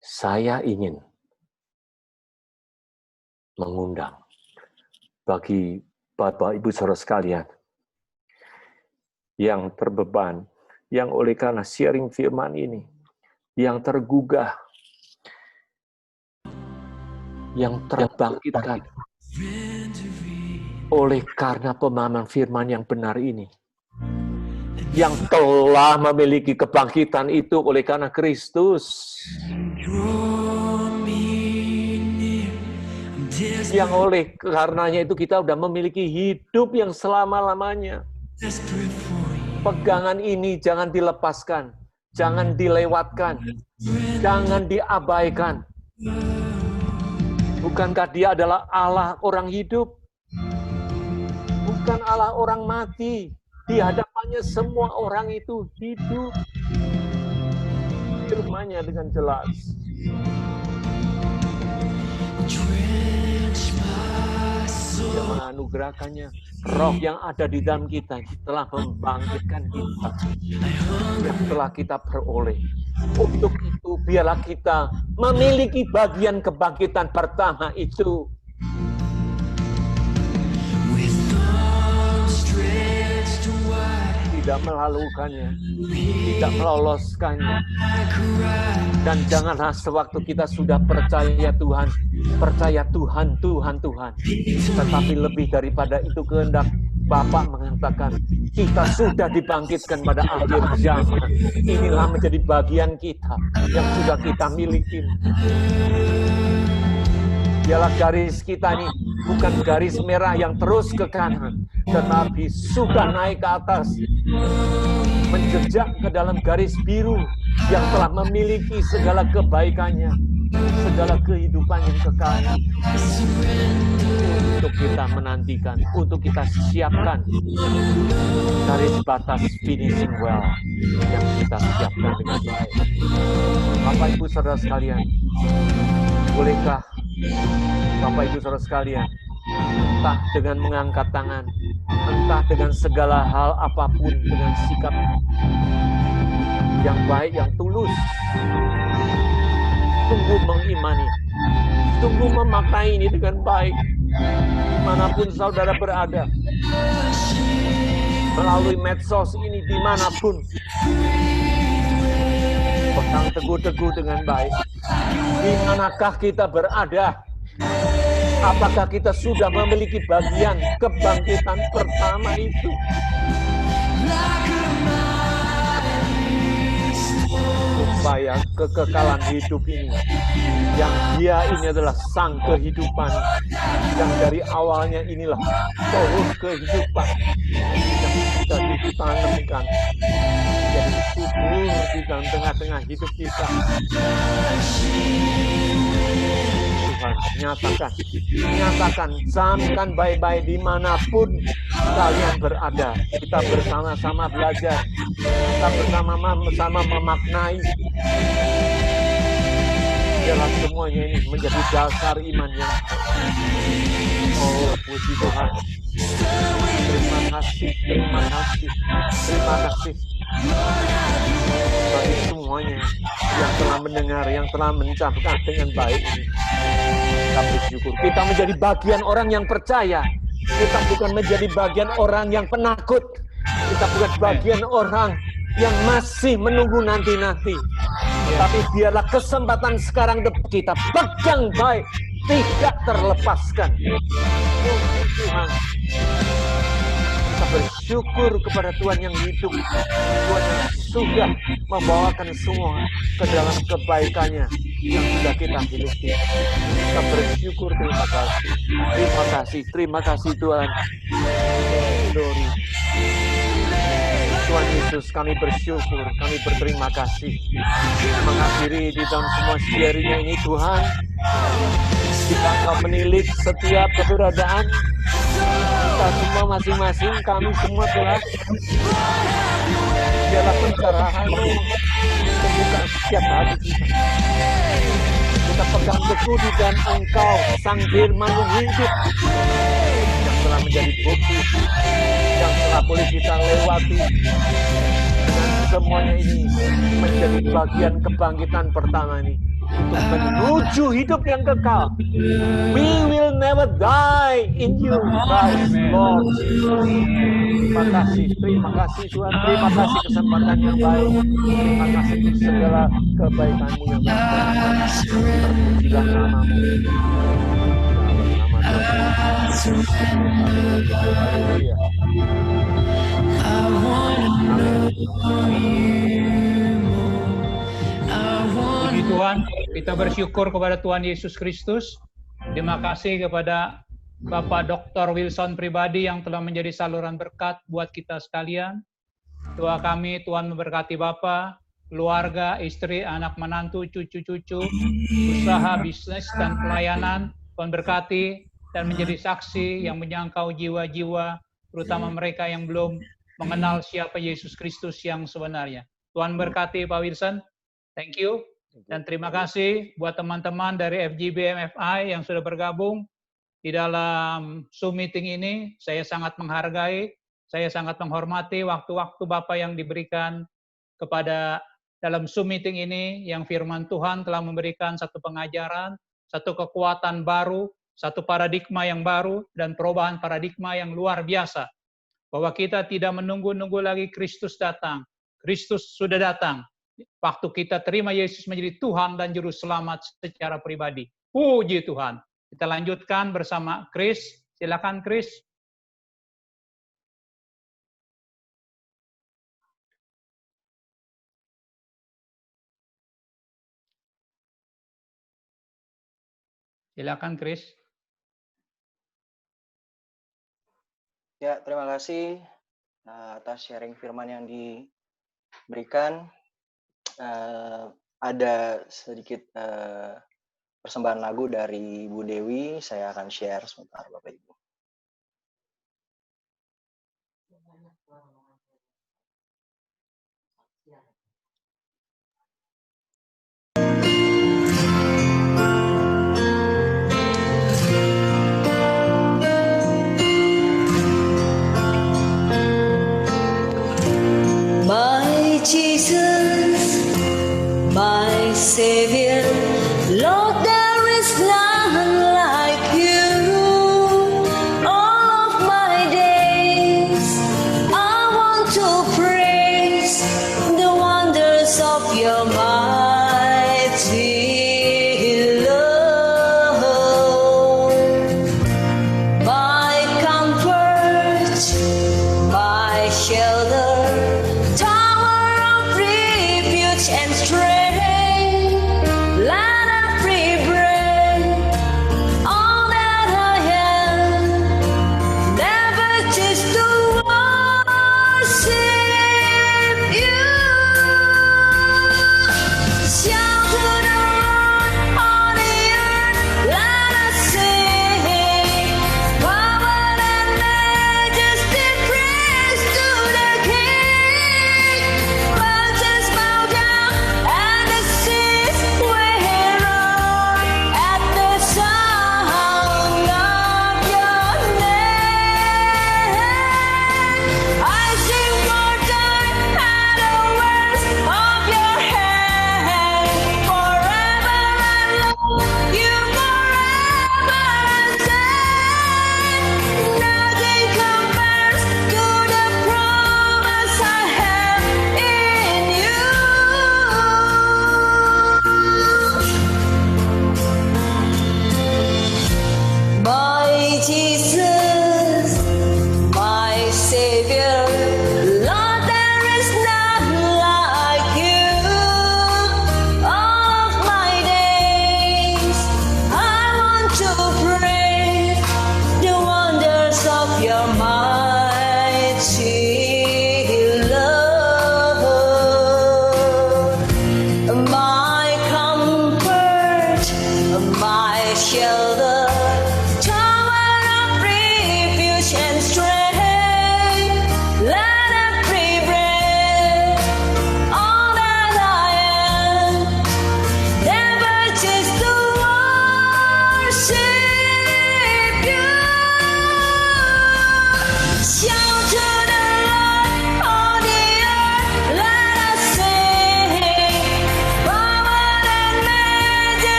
Saya ingin mengundang bagi Bapak Ibu Saudara sekalian yang terbeban, yang oleh karena sharing firman ini, yang tergugah, yang terbangkitkan oleh karena pemahaman firman yang benar ini, yang telah memiliki kebangkitan itu oleh karena Kristus, yang oleh karenanya itu kita sudah memiliki hidup yang selama-lamanya. Pegangan ini jangan dilepaskan, jangan dilewatkan, jangan diabaikan. Bukankah Dia adalah Allah orang hidup? Bukan Allah orang mati. Di hadapannya semua orang itu hidup. Firman-Nya dengan jelas. Dia menganugerahkannya. Roh yang ada di dalam kita telah membangkitkan kita. Yang telah kita peroleh. Untuk itu, biarlah kita memiliki bagian kebangkitan pertama itu. Tidak melalukannya, tidak meloloskannya. Dan janganlah sewaktu kita sudah percaya Tuhan, Tuhan. Tetapi lebih daripada itu kehendak Bapa mengatakan, kita sudah dibangkitkan pada akhir zaman. Inilah menjadi bagian kita yang sudah kita miliki. Biarlah garis kita ini bukan garis merah yang terus ke kanan, tetapi sudah naik ke atas, menjejak ke dalam garis biru yang telah memiliki segala kebaikannya, segala kehidupan yang kekal. Untuk kita menantikan, untuk kita siapkan garis batas finishing well yang kita siapkan dengan baik. Bapak Ibu Saudara sekalian, bolehkah Bapak Ibu Saudara sekalian, entah dengan mengangkat tangan, entah dengan segala hal apapun, dengan sikap yang baik, yang tulus, tunggu mengimani, tunggu memaknai ini dengan baik, dimanapun saudara berada, melalui medsos ini, dimanapun, pegang teguh-teguh dengan baik. Di manakah kita berada? Apakah kita sudah memiliki bagian kebangkitan pertama itu? Supaya kekekalan hidup ini, yang Dia ini adalah sang kehidupan, yang dari awalnya inilah pohon kehidupan yang sudah ditanamkan jadi subur di dalam tengah-tengah hidup kita. Tuhan, nyatakan, camkan baik-baik dimanapun kalian berada. Kita bersama-sama belajar, kita bersama-sama memaknai. Biarlah semuanya ini menjadi dasar iman yang puji Tuhan. Terima kasih bagi semuanya yang telah mendengar, yang telah mencapkan dengan baik ini. Kita bersyukur. Kita menjadi bagian orang yang percaya. Kita bukan menjadi bagian orang yang penakut. Kita bukan bagian orang yang masih menunggu nanti-nanti. Tapi biarlah kesempatan sekarang kita pegang baik, tidak terlepaskan. Tuhan, kita bersyukur kepada Tuhan yang hidup, Tuhan yang sudah membawakan semua ke dalam kebaikannya yang sudah kita miliki. Kita bersyukur, terima kasih Tuhan. Glory. Tuhan Yesus, kami bersyukur, kami berterima kasih. Mengakhiri di dalam semua sharing-nya ini, Tuhan, kita Engkau menilik setiap keberadaan kita semua masing-masing, kami semua Tuhan. Biarlah pencerahan-Mu membuka setiap hati kita. Kita pegang teguh di dalam Engkau, Sang Firman yang hidup, yang telah menjadi bukti yang telah boleh kita lewati. Dan semuanya ini menjadi bagian kebangkitan pertama ini untuk menuju hidup yang kekal. We will never die in you, Christ Lord. Terima kasih Tuhan, terima kasih kesempatan yang baik, terima kasih untuk segala kebaikan-Mu yang besar. Terpujilah nama-Mu. Haleluya. Puji Tuhan, kita bersyukur kepada Tuhan Yesus Kristus. Terima kasih kepada Bapak Dr. Wilson Pribadi yang telah menjadi saluran berkat buat kita sekalian. Doa kami, Tuhan memberkati Bapak, keluarga, istri, anak menantu, cucu-cucu, usaha, bisnis, dan pelayanan. Tuhan berkati dan menjadi saksi yang menjangkau jiwa-jiwa, terutama mereka yang belum mengenal siapa Yesus Kristus yang sebenarnya. Tuhan berkati Pak Wilson. Thank you. Dan terima kasih buat teman-teman dari FGB MFI yang sudah bergabung di dalam Zoom meeting ini. Saya sangat menghargai, saya sangat menghormati waktu-waktu Bapak yang diberikan kepada dalam Zoom meeting ini, yang firman Tuhan telah memberikan satu pengajaran, satu kekuatan baru, satu paradigma yang baru, dan perubahan paradigma yang luar biasa. Bahwa kita tidak menunggu-nunggu lagi Kristus datang. Kristus sudah datang. Waktu kita terima Yesus menjadi Tuhan dan Juru Selamat secara pribadi. Puji Tuhan. Kita lanjutkan bersama Chris. Silakan Chris. Silakan Chris. Ya, terima kasih atas sharing firman yang diberikan. Ada sedikit persembahan lagu dari Bu Dewi, saya akan share sebentar Bapak Ibu. My Jesus, my Savior, Lord, there is none like you. All of my days, I want to praise the wonders of your mighty love. My comfort, my shelter, tower of refuge and strength, land of free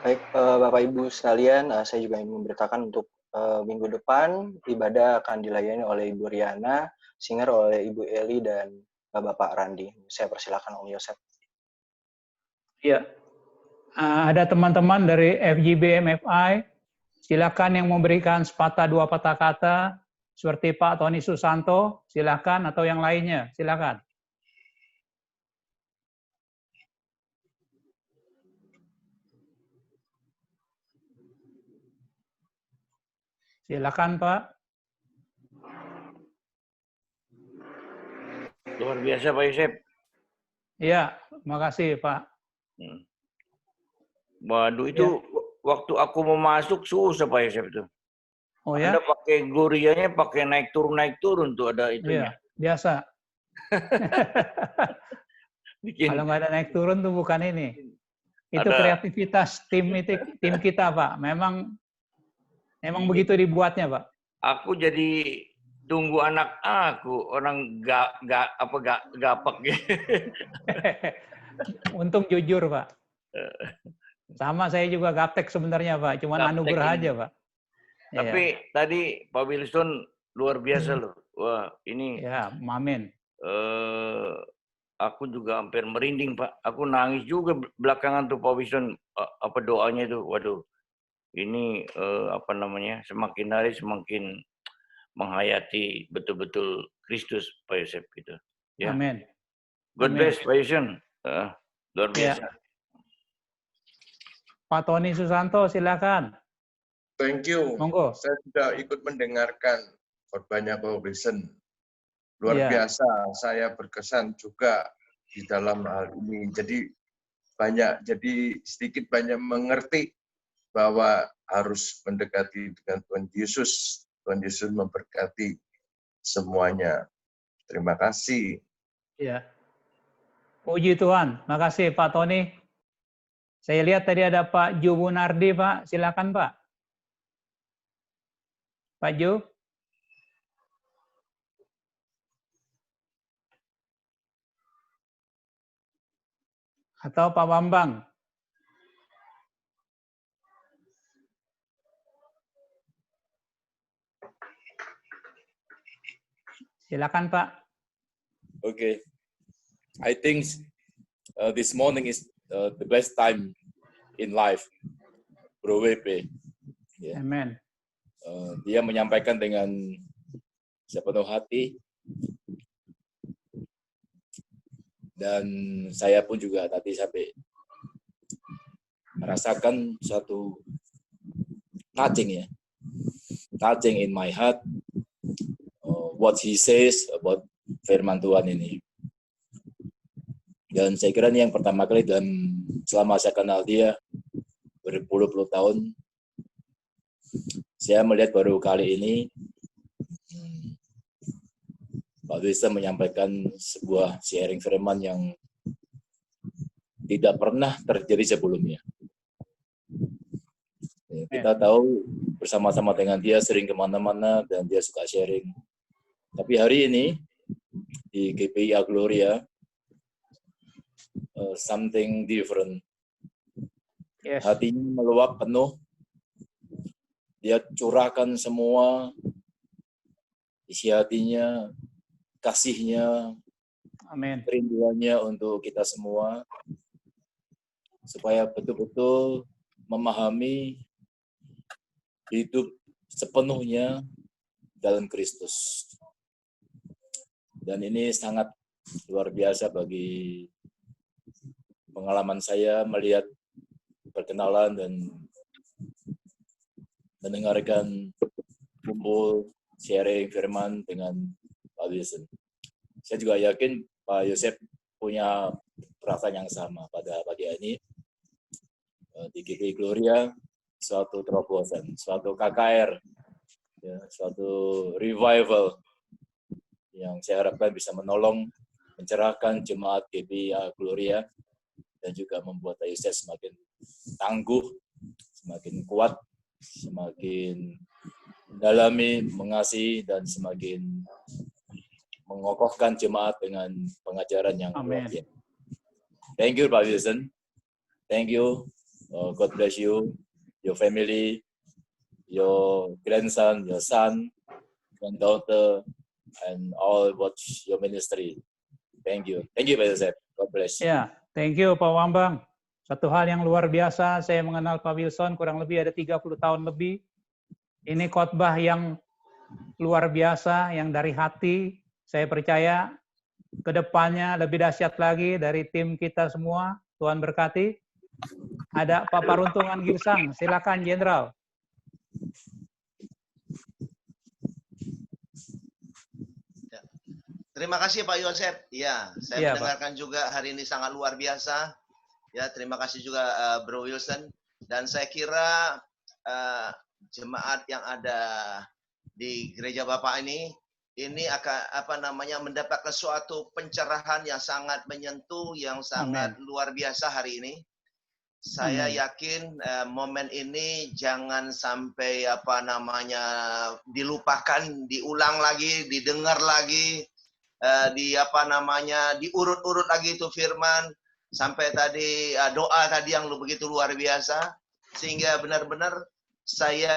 Baik, Bapak Ibu sekalian, saya juga ingin memberitakan untuk minggu depan ibadah akan dilayani oleh Ibu Riana, singer oleh Ibu Eli dan Bapak Randi. Saya persilakan Om Yosef. Iya. Ada teman-teman dari FGB MFI, silakan yang memberikan sepatah dua patah kata, seperti Pak Tony Susanto, silakan, atau yang lainnya, silakan. Silakan Pak. Luar biasa Pak Yosef. Iya, makasih Pak. Waduh, itu waktu aku mau masuk susah Pak Yosef itu. Oh ya? Anda pakai glorianya, pakai naik turun tuh ada itunya. Iya, biasa. Kalau nggak ada naik turun tuh bukan ini. Itu kreativitas tim kita Pak. Memang begitu dibuatnya Pak. Aku jadi tunggu anak aku, orang gapak gitu. Untung jujur Pak. Sama saya juga gaptek sebenarnya Pak, cuman anugerah aja Pak. Tapi tadi Pak Wilson luar biasa loh. Wah ini. Ya, amin. Aku juga hampir merinding Pak. Aku nangis juga belakangan tuh Pak Wilson. Apa doanya itu? Waduh. Ini semakin hari semakin menghayati betul-betul Kristus Pak Yosef gitu. Ya. Amin. God bless Pak Yosef. Luar biasa. Ya. Pak Tony Susanto, silakan. Thank you. Monggo. Saya sudah ikut mendengarkan khotbahnya Pak Wilson. Luar biasa. Saya berkesan juga di dalam hal ini. Jadi sedikit banyak mengerti bahwa harus mendekati dengan Tuhan Yesus. Tuhan Yesus memberkati semuanya. Terima kasih. Ya. Puji Tuhan. Makasih Pak Tony. Saya lihat tadi ada Pak Ju Bunardi, Pak. Silakan Pak. Pak Ju. Atau Pak Bambang. Silakan Pak. Okay. I think this morning is the best time in life, Bro WP. Yeah. Amen. Dia menyampaikan dengan sepenuh hati, dan saya pun juga tadi sampai merasakan suatu touching in my heart. What he says about firman Tuhan ini. Dan saya kira ini yang pertama kali selama saya kenal dia berpuluh-puluh tahun, saya melihat baru kali ini Pak Wilson menyampaikan sebuah sharing firman yang tidak pernah terjadi sebelumnya. Kita tahu bersama-sama dengan dia sering kemana-mana dan dia suka sharing. Tapi hari ini di GPI Gloria, something different. Yes. Hatinya meluap penuh. Dia curahkan semua isi hatinya, kasihnya, amin, kerinduannya untuk kita semua, supaya betul-betul memahami hidup sepenuhnya dalam Kristus. Dan ini sangat luar biasa bagi pengalaman saya melihat perkenalan dan mendengarkan kumpul sharing firman dengan Pak Wilson. Saya juga yakin Pak Yosef punya perasaan yang sama pada pagi ini. Di GPI Gloria, suatu terobosan, suatu KKR, ya, suatu revival yang saya harapkan bisa menolong, mencerahkan jemaat GPI Gloria, dan juga membuat Pak Yosef semakin tangguh, semakin kuat, semakin mendalami, mengasihi, dan semakin mengokohkan jemaat dengan pengajaran yang luar biasa. Thank you, Pak Wilson. Thank you. God bless you, your family, your grandson, your son, granddaughter, and all watch your ministry. Thank you. Thank you, Pak Yosef. God bless. Ya, thank you Pak Wambang. Satu hal yang luar biasa, saya mengenal Pak Wilson kurang lebih ada 30 tahun lebih. Ini khotbah yang luar biasa, yang dari hati. Saya percaya ke depannya lebih dahsyat lagi dari tim kita semua. Tuhan berkati. Ada Pak Paruntungan Girsang, silakan Jenderal. Terima kasih Pak Yosef. Ya, saya Iya, mendengarkan juga hari ini sangat luar biasa. Ya, terima kasih juga Bro Wilson. Dan saya kira jemaat yang ada di gereja Bapak ini akan mendapatkan suatu pencerahan yang sangat menyentuh, yang sangat luar biasa hari ini. Saya yakin momen ini jangan sampai dilupakan, diulang lagi, didengar lagi, diurut-urut lagi itu firman sampai tadi doa tadi yang begitu luar biasa, sehingga benar-benar saya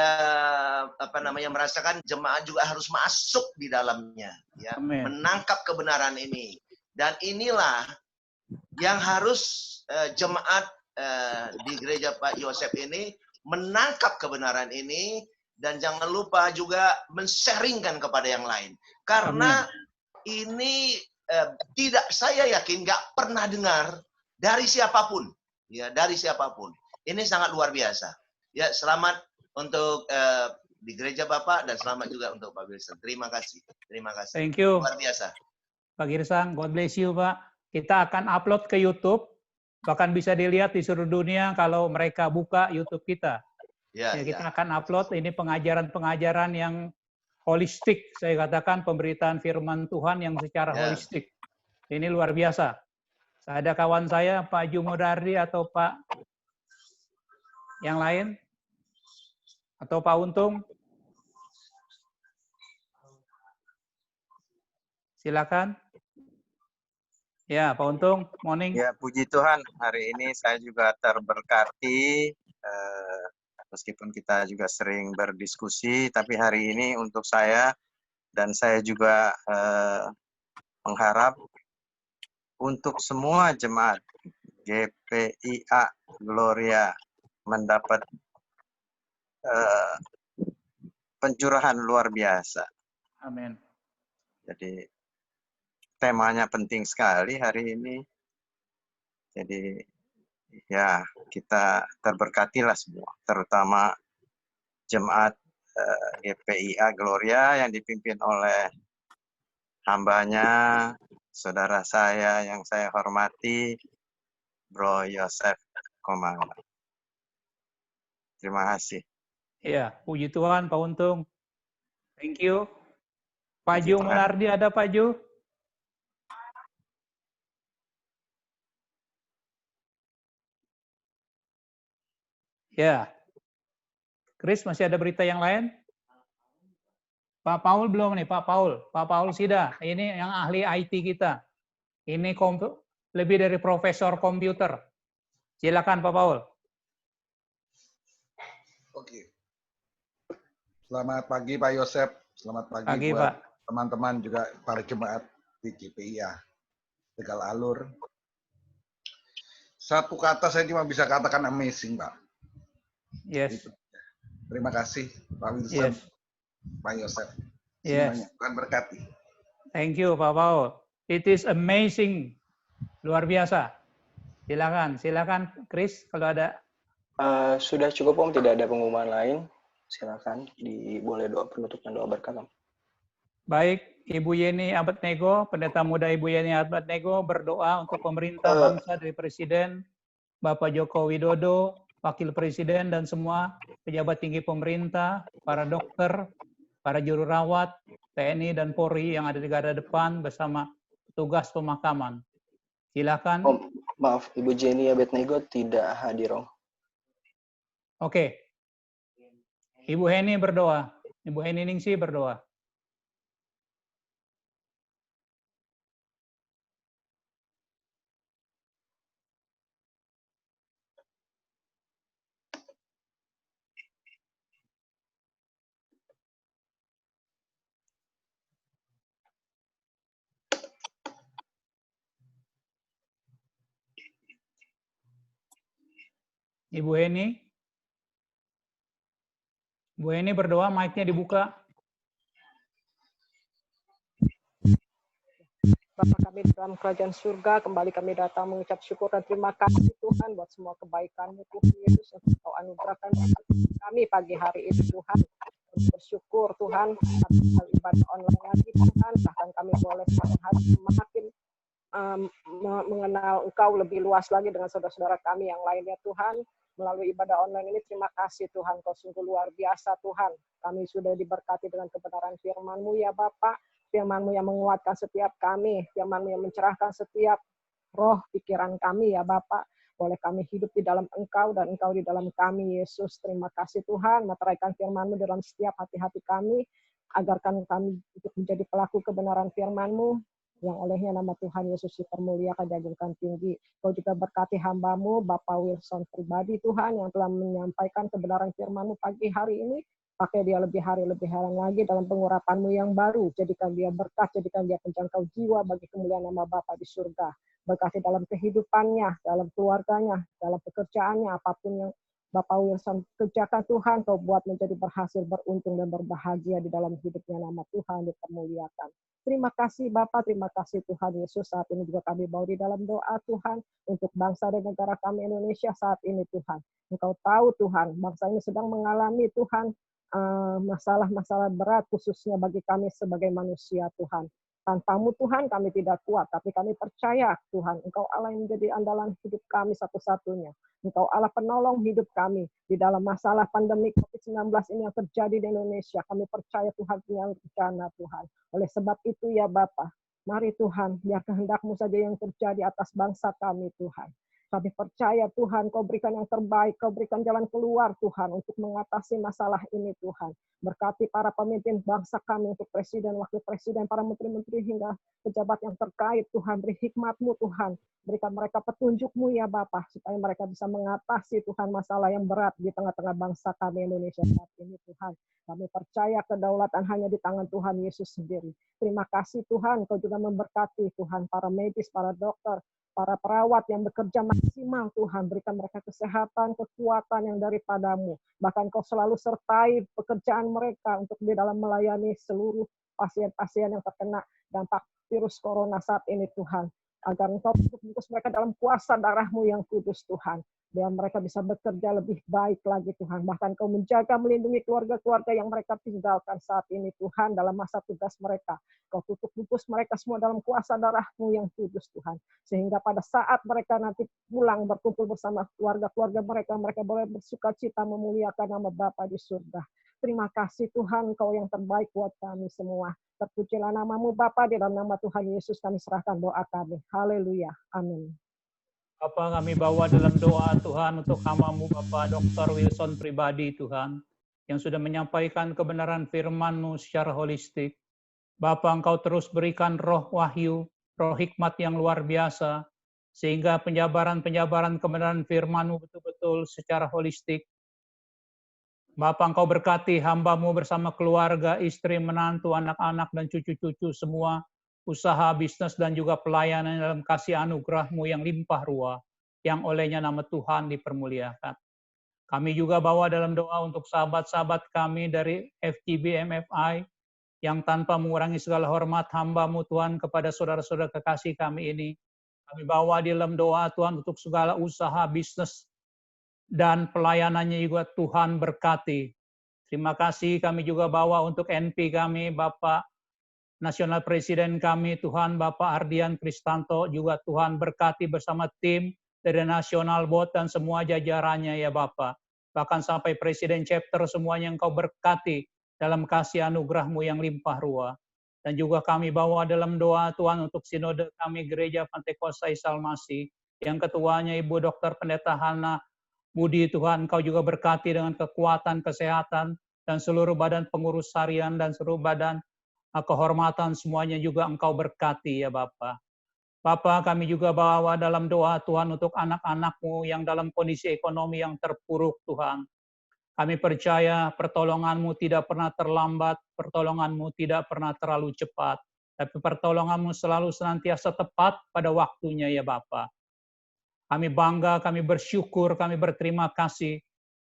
merasakan jemaat juga harus masuk di dalamnya, ya, menangkap kebenaran ini. Dan inilah yang harus jemaat di gereja Pak Yosef ini menangkap kebenaran ini, dan jangan lupa juga men-sharingkan kepada yang lain. Karena ini saya yakin nggak pernah dengar dari siapapun, ya, dari siapapun. Ini sangat luar biasa. Ya, selamat untuk di gereja Bapak, dan selamat juga untuk Pak Wilson. Terima kasih. Terima kasih. Thank you. Luar biasa. Pak Girsang, God bless you, Pak. Kita akan upload ke YouTube, bahkan bisa dilihat di seluruh dunia kalau mereka buka YouTube kita. Ya, kita akan upload ini pengajaran-pengajaran yang holistik, saya katakan pemberitaan firman Tuhan yang secara holistik. Ini luar biasa. Ada kawan saya, Pak Jumodardi atau Pak yang lain? Atau Pak Untung? Silakan. Ya, Pak Untung, morning. Ya, puji Tuhan, hari ini saya juga terberkati, meskipun kita juga sering berdiskusi, tapi hari ini untuk saya, dan saya juga mengharap untuk semua jemaat GPIA Gloria mendapat pencurahan luar biasa. Amin. Jadi temanya penting sekali hari ini. Jadi ya, kita terberkatilah semua, terutama jemaat GPIA Gloria yang dipimpin oleh hambanya, saudara saya yang saya hormati, Bro Yosef Komanga. Terima kasih. Iya, puji Tuhan Pak Untung. Thank you. Pak Ju Munardi ada Pak Ju? Ya. Chris, masih ada berita yang lain? Pak Paul belum nih, Pak Paul. Pak Paul Sida, ini yang ahli IT kita. Ini lebih dari profesor komputer. Silakan Pak Paul. Oke. Selamat pagi Pak Yosef. Selamat pagi buat teman-teman juga para jemaat di GPIA Tegal Alur. Satu kata saya cuma bisa katakan amazing, Pak. Yes. Terima kasih Pak Wilson, Pak Yosef. Semuanya. Tuhan berkati. Thank you Pak Paul. It is amazing. Luar biasa. Silakan Chris kalau ada. Sudah cukup Om, tidak ada pengumuman lain. Silakan boleh doa penutup dan doa berkat Om. Baik, Ibu Yeni Abednego, pendeta muda Ibu Yeni Abednego berdoa untuk pemerintah bangsa dari Presiden, Bapak Joko Widodo, Wakil Presiden dan semua pejabat tinggi pemerintah, para dokter, para juru rawat, TNI dan Polri yang ada di garda depan bersama petugas pemakaman. Silakan. Om, maaf, Ibu Jenny Abednego tidak hadir Om. Oke. Ibu Heni berdoa. Ibu Heni Ningsi berdoa. Ibu Heni. Bu Heni berdoa, mic-nya dibuka. Bapa kami di dalam kerajaan surga, kembali kami datang mengucap syukur dan terima kasih Tuhan buat semua kebaikan-Mu Tuhan Yesus yang Kau anugerahkan kami pagi hari ini Tuhan. Bersyukur Tuhan atas hal ibadah online lagi Tuhan, bahkan kami boleh semakin hari semakin mengenal Engkau lebih luas lagi dengan saudara-saudara kami yang lainnya Tuhan. Melalui ibadah online ini terima kasih Tuhan, Kau sungguh luar biasa Tuhan. Kami sudah diberkati dengan kebenaran firman-Mu ya Bapak. Firman-Mu yang menguatkan setiap kami, Firman-Mu yang mencerahkan setiap roh pikiran kami ya Bapak. Boleh kami hidup di dalam Engkau dan Engkau di dalam kami, Yesus. Terima kasih Tuhan, meteraikan firman-Mu dalam setiap hati-hati kami, agarkan kami untuk menjadi pelaku kebenaran firman-Mu, yang olehnya nama Tuhan Yesus dipermuliakan, diagungkan tinggi. Kau juga berkati hamba-Mu, Bapak Wilson pribadi Tuhan, yang telah menyampaikan kebenaran firman-Mu pagi hari ini. Pakai dia lebih hari lagi dalam pengurapan-Mu yang baru. Jadikan dia berkat, jadikan dia penjangkau jiwa bagi kemuliaan nama Bapa di surga. Berkati dalam kehidupannya, dalam keluarganya, dalam pekerjaannya, apapun yang Bapak Wilson kerjakan Tuhan, Kau buat menjadi berhasil, beruntung, dan berbahagia di dalam hidupnya. Nama Tuhan dipermuliakan. Terima kasih Bapak, terima kasih Tuhan Yesus. Saat ini juga kami bawa di dalam doa Tuhan, untuk bangsa dan negara kami Indonesia saat ini Tuhan. Engkau tahu Tuhan, bangsa ini sedang mengalami Tuhan, masalah-masalah berat khususnya bagi kami sebagai manusia Tuhan. Tanpa-Mu Tuhan kami tidak kuat, tapi kami percaya Tuhan, Engkau Allah yang menjadi andalan hidup kami satu-satunya. Engkau Allah penolong hidup kami di dalam masalah pandemi COVID-19 ini yang terjadi di Indonesia. Kami percaya Tuhan punya rencana Tuhan. Oleh sebab itu ya Bapa, mari Tuhan, biar kehendak-Mu saja yang terjadi atas bangsa kami Tuhan. Kami percaya Tuhan, Kau berikan yang terbaik, Kau berikan jalan keluar Tuhan untuk mengatasi masalah ini Tuhan. Berkati para pemimpin bangsa kami, untuk presiden, wakil presiden, para menteri-menteri hingga pejabat yang terkait Tuhan. Beri hikmat-Mu Tuhan, berikan mereka petunjuk-Mu ya Bapa, supaya mereka bisa mengatasi Tuhan masalah yang berat di tengah-tengah bangsa kami Indonesia saat ini Tuhan. Kami percaya kedaulatan hanya di tangan Tuhan Yesus sendiri. Terima kasih Tuhan, Kau juga memberkati Tuhan para medis, para dokter, para perawat yang bekerja maksimal Tuhan, berikan mereka kesehatan, kekuatan yang daripada-Mu. Bahkan Kau selalu sertai pekerjaan mereka untuk di dalam melayani seluruh pasien-pasien yang terkena dampak virus corona saat ini Tuhan. Agar Engkau bungkus mereka dalam kuasa darah-Mu yang kudus Tuhan. Biar mereka bisa bekerja lebih baik lagi Tuhan. Bahkan Kau menjaga, melindungi keluarga-keluarga yang mereka tinggalkan saat ini Tuhan dalam masa tugas mereka. Kau tutup bungkus mereka semua dalam kuasa darah-Mu yang kudus Tuhan. Sehingga pada saat mereka nanti pulang berkumpul bersama keluarga-keluarga mereka, mereka boleh bersuka cita memuliakan nama Bapa di surga. Terima kasih Tuhan, Kau yang terbaik buat kami semua. Terpujilah nama-Mu Bapa, di dalam nama Tuhan Yesus kami serahkan doa kami. Haleluya. Amin. Bapa, kami bawa dalam doa Tuhan untuk hamba-Mu Bapak Dr. Wilson pribadi Tuhan, yang sudah menyampaikan kebenaran firman-Mu secara holistik. Bapa, Engkau terus berikan roh wahyu, roh hikmat yang luar biasa, sehingga penjabaran-penjabaran kebenaran firman-Mu betul-betul secara holistik. Bapa, Engkau berkati hamba-Mu bersama keluarga, istri, menantu, anak-anak, dan cucu-cucu semua, usaha, bisnis, dan juga pelayanan dalam kasih anugerah-Mu yang limpah ruah, yang olehnya nama Tuhan dipermuliakan. Kami juga bawa dalam doa untuk sahabat-sahabat kami dari FGB MFI, yang tanpa mengurangi segala hormat hamba-Mu Tuhan kepada saudara-saudara kekasih kami ini. Kami bawa di dalam doa Tuhan untuk segala usaha, bisnis, dan pelayanannya juga Tuhan berkati. Terima kasih kami juga bawa untuk NP kami, Bapak Nasional Presiden kami, Tuhan Bapak Ardian Kristanto, juga Tuhan berkati bersama tim dari Nasional Board dan semua jajarannya ya Bapak. Bahkan sampai Presiden Chapter semuanya Engkau berkati dalam kasih anugerah-Mu yang limpah ruah. Dan juga kami bawa dalam doa Tuhan untuk sinode kami Gereja Pantekosta Isa Al-Masih, yang ketuanya Ibu Dr. Pendeta Hana Budi Tuhan, Engkau juga berkati dengan kekuatan, kesehatan, dan seluruh badan pengurus harian dan seluruh badan kehormatan semuanya juga Engkau berkati ya Bapa. Bapa, kami juga bawa dalam doa Tuhan untuk anak-anak-Mu yang dalam kondisi ekonomi yang terpuruk Tuhan. Kami percaya pertolongan-Mu tidak pernah terlambat, pertolongan-Mu tidak pernah terlalu cepat, tapi pertolongan-Mu selalu senantiasa tepat pada waktunya ya Bapa. Kami bangga, kami bersyukur, kami berterima kasih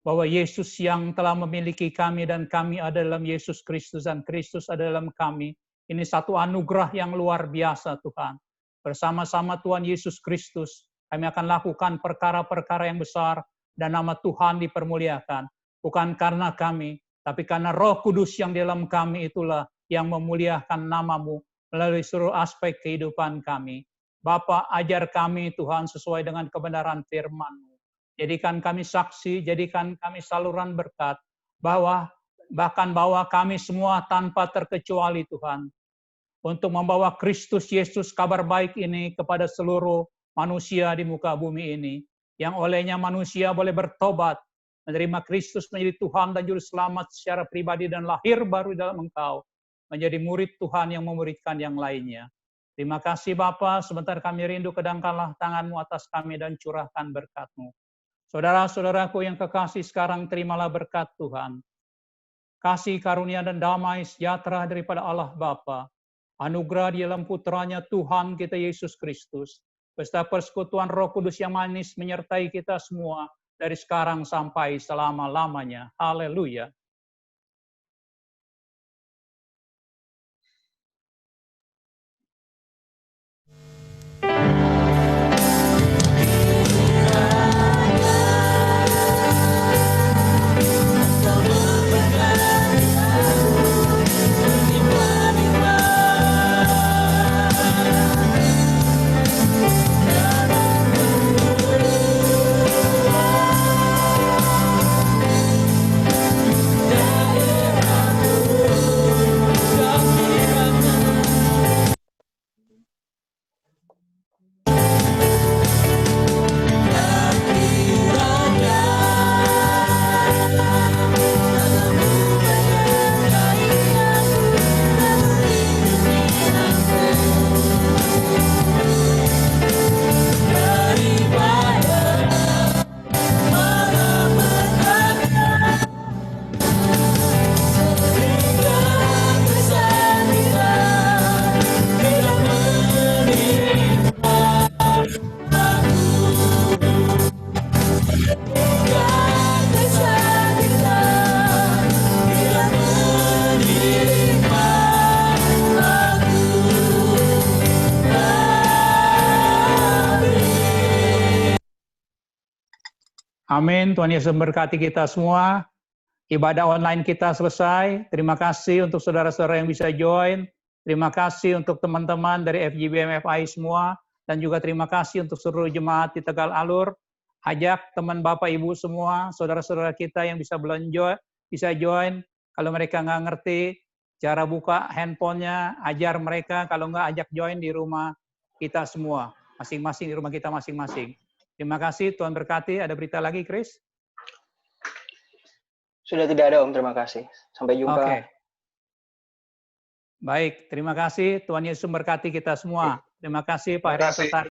bahwa Yesus yang telah memiliki kami dan kami ada dalam Yesus Kristus dan Kristus ada dalam kami. Ini satu anugerah yang luar biasa Tuhan. Bersama-sama Tuhan Yesus Kristus, kami akan lakukan perkara-perkara yang besar dan nama Tuhan dipermuliakan. Bukan karena kami, tapi karena Roh Kudus yang di dalam kami itulah yang memuliakan nama-Mu melalui seluruh aspek kehidupan kami. Bapa, ajar kami Tuhan sesuai dengan kebenaran firman-Mu. Jadikan kami saksi, jadikan kami saluran berkat, bahkan bawa kami semua tanpa terkecuali Tuhan, untuk membawa Kristus Yesus kabar baik ini kepada seluruh manusia di muka bumi ini, yang olehnya manusia boleh bertobat, menerima Kristus menjadi Tuhan dan Juru Selamat secara pribadi dan lahir baru dalam Engkau, menjadi murid Tuhan yang memuridkan yang lainnya. Terima kasih Bapa, sebentar kami rindu, kedangkanlah tangan-Mu atas kami dan curahkan berkat-Mu. Saudara-saudaraku yang kekasih, sekarang terimalah berkat Tuhan. Kasih, karunia, dan damai sejahtera daripada Allah Bapa, anugerah di dalam putranya Tuhan kita Yesus Kristus, beserta persekutuan Roh Kudus yang manis menyertai kita semua dari sekarang sampai selama-lamanya. Haleluya. Amin. Tuhan Yesus memberkati kita semua. Ibadah online kita selesai. Terima kasih untuk saudara-saudara yang bisa join. Terima kasih untuk teman-teman dari FGBM FI semua. Dan juga terima kasih untuk seluruh jemaat di Tegal Alur. Ajak teman Bapak Ibu semua, saudara-saudara kita yang bisa bisa join. Kalau mereka nggak ngerti cara buka handphonenya, ajar mereka. Kalau nggak, ajak join di rumah kita semua. Masing-masing di rumah kita masing-masing. Terima kasih, Tuhan berkati. Ada berita lagi, Chris? Sudah tidak ada, Om. Terima kasih. Sampai jumpa. Oke. Baik, terima kasih. Tuhan Yesus memberkati kita semua. Terima kasih, Pak Herianto.